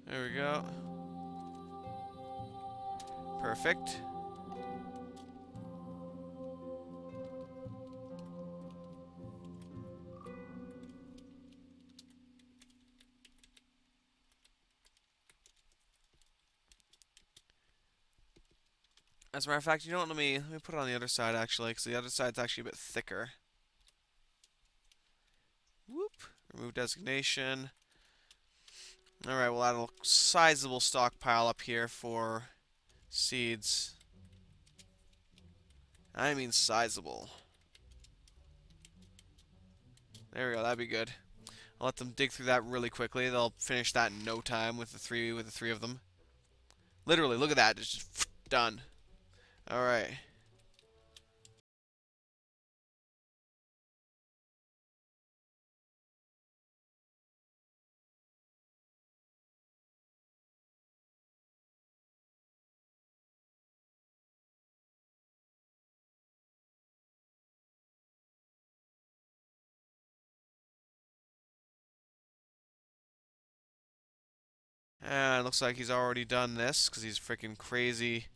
There we go. Perfect. As a matter of fact, you know what? Let me put it on the other side actually, because the other side's actually a bit thicker. Whoop. Remove designation. Alright, we'll add a sizable stockpile up here for seeds. I mean sizable. There we go, that'd be good. I'll let them dig through that really quickly. They'll finish that in no time with the three of them. Literally, look at that. It's just done. Alright. And it looks like he's already done this, because he's freaking crazy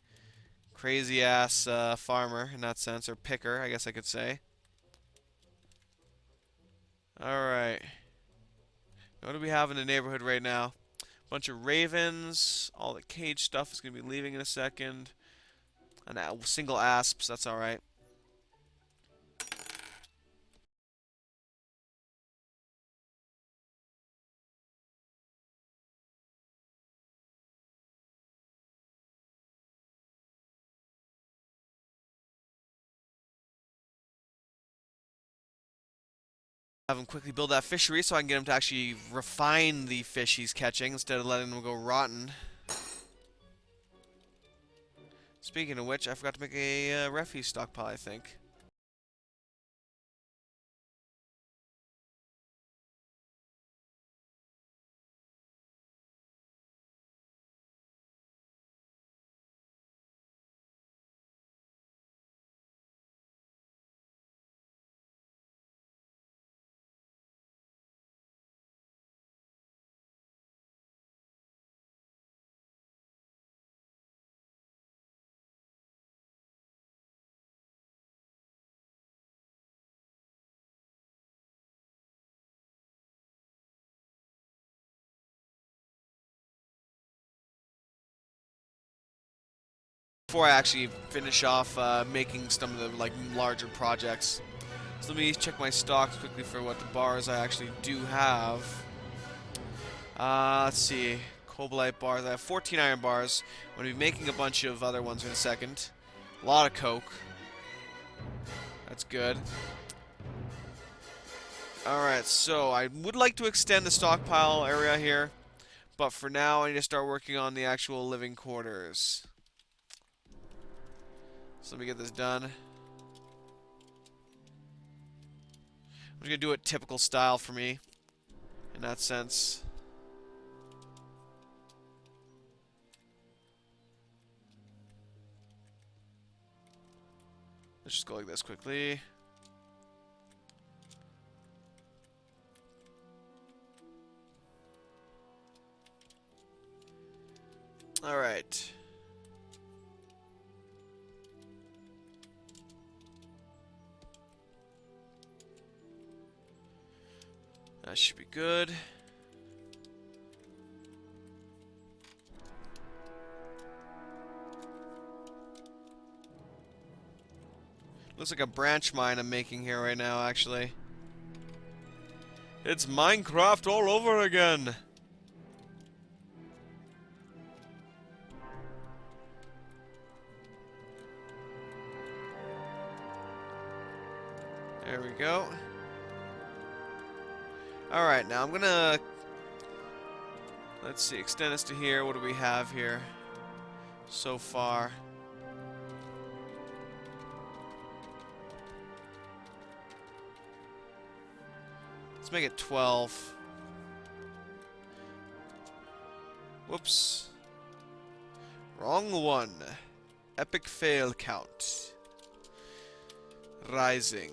ass farmer in that sense, or picker, I guess I could say. Alright. What do we have in the neighborhood right now? Bunch of ravens. All the cage stuff is going to be leaving in a second. And single asps, that's alright. Have him quickly build that fishery so I can get him to actually refine the fish he's catching instead of letting them go rotten. Speaking of which, I forgot to make a refuse stockpile, I think. before I actually finish off making some of the like larger projects. So let me check my stocks quickly for what the bars I actually do have. Let's see. Cobalite bars. I have 14 iron bars. I'm going to be making a bunch of other ones in a second. A lot of coke. That's good. Alright, so I would like to extend the stockpile area here. But for now, I need to start working on the actual living quarters. So let me get this done. I'm just going to do it typical style for me, in that sense. Let's just go like this quickly. Alright. That should be good. Looks like a branch mine I'm making here right now, actually. It's Minecraft all over again! There we go. Alright, now I'm gonna... Let's see, extend this to here. What do we have here so far? Let's make it 12. Whoops. Wrong one. Epic fail count. Rising.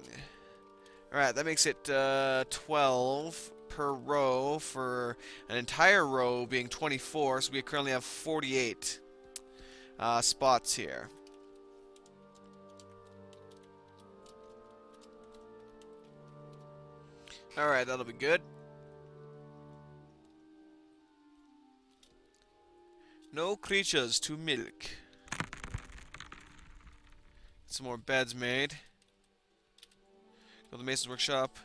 Alright, that makes it 12 per row for an entire row being 24, so we currently have 48 spots here. Alright, that'll be good. No creatures to milk. Some more beds made. Go to the Mason's Workshop.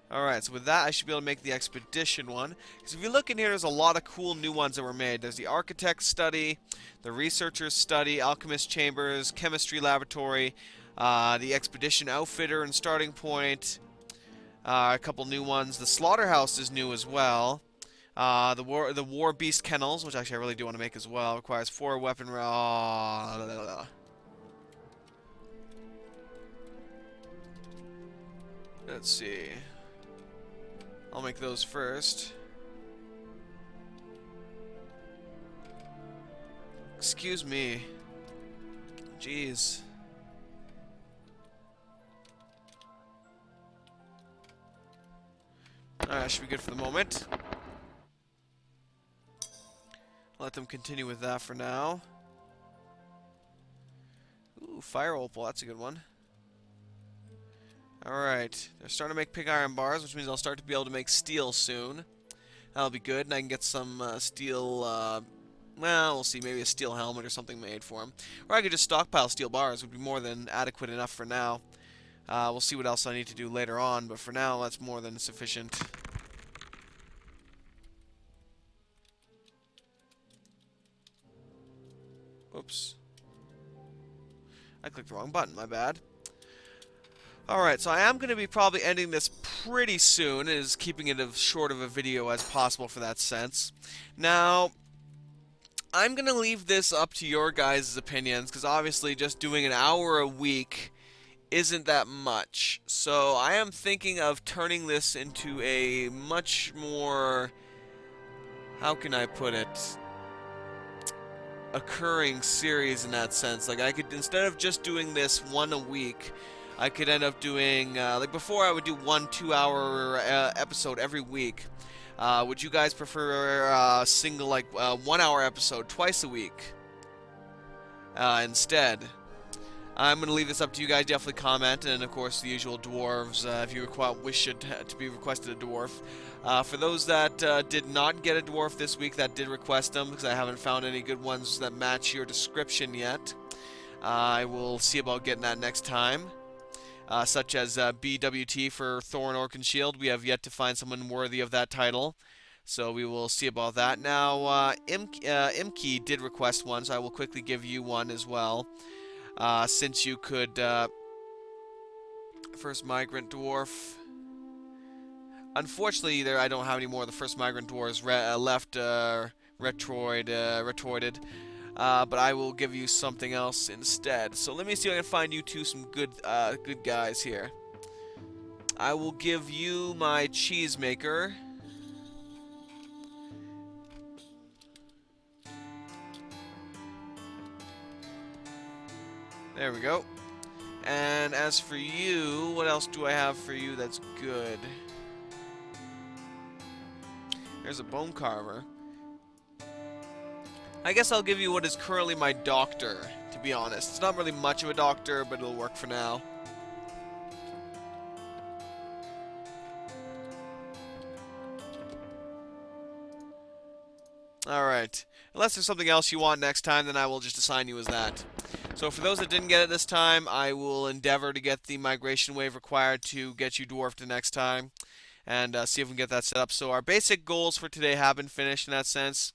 Alright, so with that I should be able to make the expedition one. Because if you look in here, there's a lot of cool new ones that were made. There's the Architect's Study, the Researcher's Study, Alchemist Chambers, Chemistry Laboratory, the Expedition Outfitter and Starting Point, a couple new ones. The Slaughterhouse is new as well. The War Beast Kennels, which actually I really do want to make as well, requires 4 weapon... Let's see... I'll make those first. Excuse me. Jeez. Alright, should be good for the moment. I'll let them continue with that for now. Ooh, fire opal, that's a good one. Alright, they're starting to make pig iron bars, which means I'll start to be able to make steel soon. That'll be good, and I can get some steel, well, we'll see, maybe a steel helmet or something made for them. Or I could just stockpile steel bars, would be more than adequate enough for now. We'll see what else I need to do later on, but for now, that's more than sufficient. Oops. I clicked the wrong button, my bad. Alright, so I am going to be probably ending this pretty soon, is keeping it as short of a video as possible for that sense. Now, I'm going to leave this up to your guys' opinions, because obviously just doing an hour a week isn't that much. So I am thinking of turning this into a much more, how can I put it, occurring series in that sense. Like I could, instead of just doing this one a week, I could end up doing, like before I would do 1 2-hour episode every week. Would you guys prefer a single, like, 1-hour episode twice a week instead? I'm going to leave this up to you guys. Definitely comment, and of course the usual dwarves, if you wish it to be requested a dwarf. For those that did not get a dwarf this week, that did request them, because I haven't found any good ones that match your description yet. I will see about getting that next time. Such as BWT for Thorn Orc Shield. We have yet to find someone worthy of that title, so we will see about that. Now, Imke did request one, so I will quickly give you one as well. Since you could... First Migrant Dwarf... Unfortunately, I don't have any more of the First Migrant Dwarves left retroided. But I will give you something else instead. So let me see if I can find you two some good guys here. I will give you my Cheesemaker. There we go. And as for you, what else do I have for you that's good? There's a Bone Carver. I guess I'll give you what is currently my Doctor, to be honest. It's not really much of a Doctor, but it'll work for now. Alright. Unless there's something else you want next time, then I will just assign you as that. So for those that didn't get it this time, I will endeavor to get the migration wave required to get you dwarfed the next time. And see if we can get that set up. So our basic goals for today have been finished in that sense.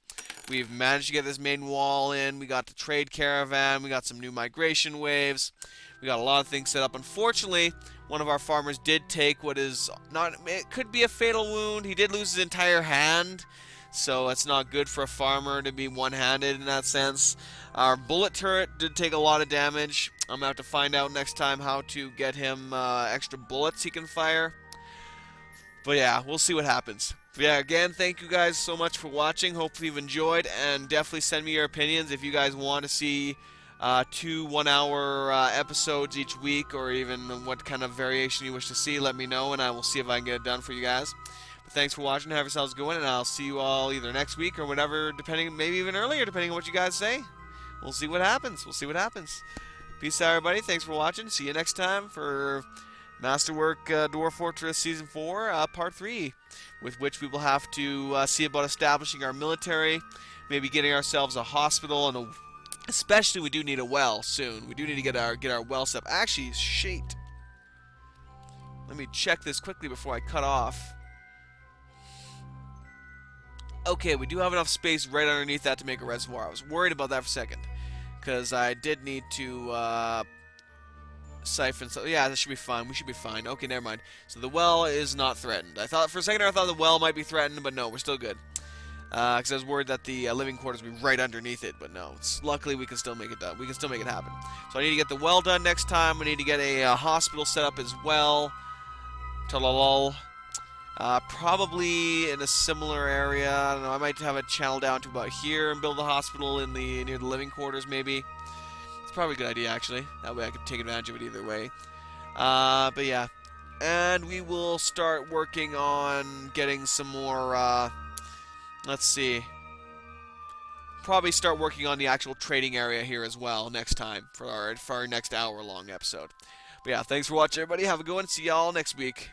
We've managed to get this main wall in. We got the trade caravan. We got some new migration waves. We got a lot of things set up. Unfortunately, one of our farmers did take what is not... It could be a fatal wound. He did lose his entire hand. So it's not good for a farmer to be one-handed in that sense. Our bullet turret did take a lot of damage. I'm going to have to find out next time how to get him extra bullets he can fire. But yeah, we'll see what happens. But yeah, again, thank you guys so much for watching. Hopefully you've enjoyed, and definitely send me your opinions if you guys want to see 2 one-hour episodes each week, or even what kind of variation you wish to see. Let me know, and I will see if I can get it done for you guys. But thanks for watching. Have yourselves a good one, and I'll see you all either next week or whatever, depending, maybe even earlier, depending on what you guys say. We'll see what happens. We'll see what happens. Peace out, everybody. Thanks for watching. See you next time for Masterwork Dwarf Fortress Season 4, Part 3, with which we will have to see about establishing our military, maybe getting ourselves a hospital, and especially we do need a well soon. We do need to get our well set up. Actually, shit. Let me check this quickly before I cut off. Okay, we do have enough space right underneath that to make a reservoir. I was worried about that for a second, because I did need to siphon. So yeah, that should be fine. We should be fine. Okay, never mind. So the well is not threatened. I thought for a second I thought the well might be threatened, but no, we're still good. Because I was worried that the living quarters would be right underneath it, but no. Luckily, we can still make it done. We can still make it happen. So I need to get the well done next time. We need to get a hospital set up as well. Talalol. Probably in a similar area. I don't know. I might have it channel down to about here and build the hospital in near the living quarters, maybe. It's probably a good idea, actually. That way I could take advantage of it either way. But yeah. And we will start working on getting some more, let's see. Probably start working on the actual trading area here as well next time for our next hour-long episode. But yeah, thanks for watching, everybody. Have a good one. See y'all next week.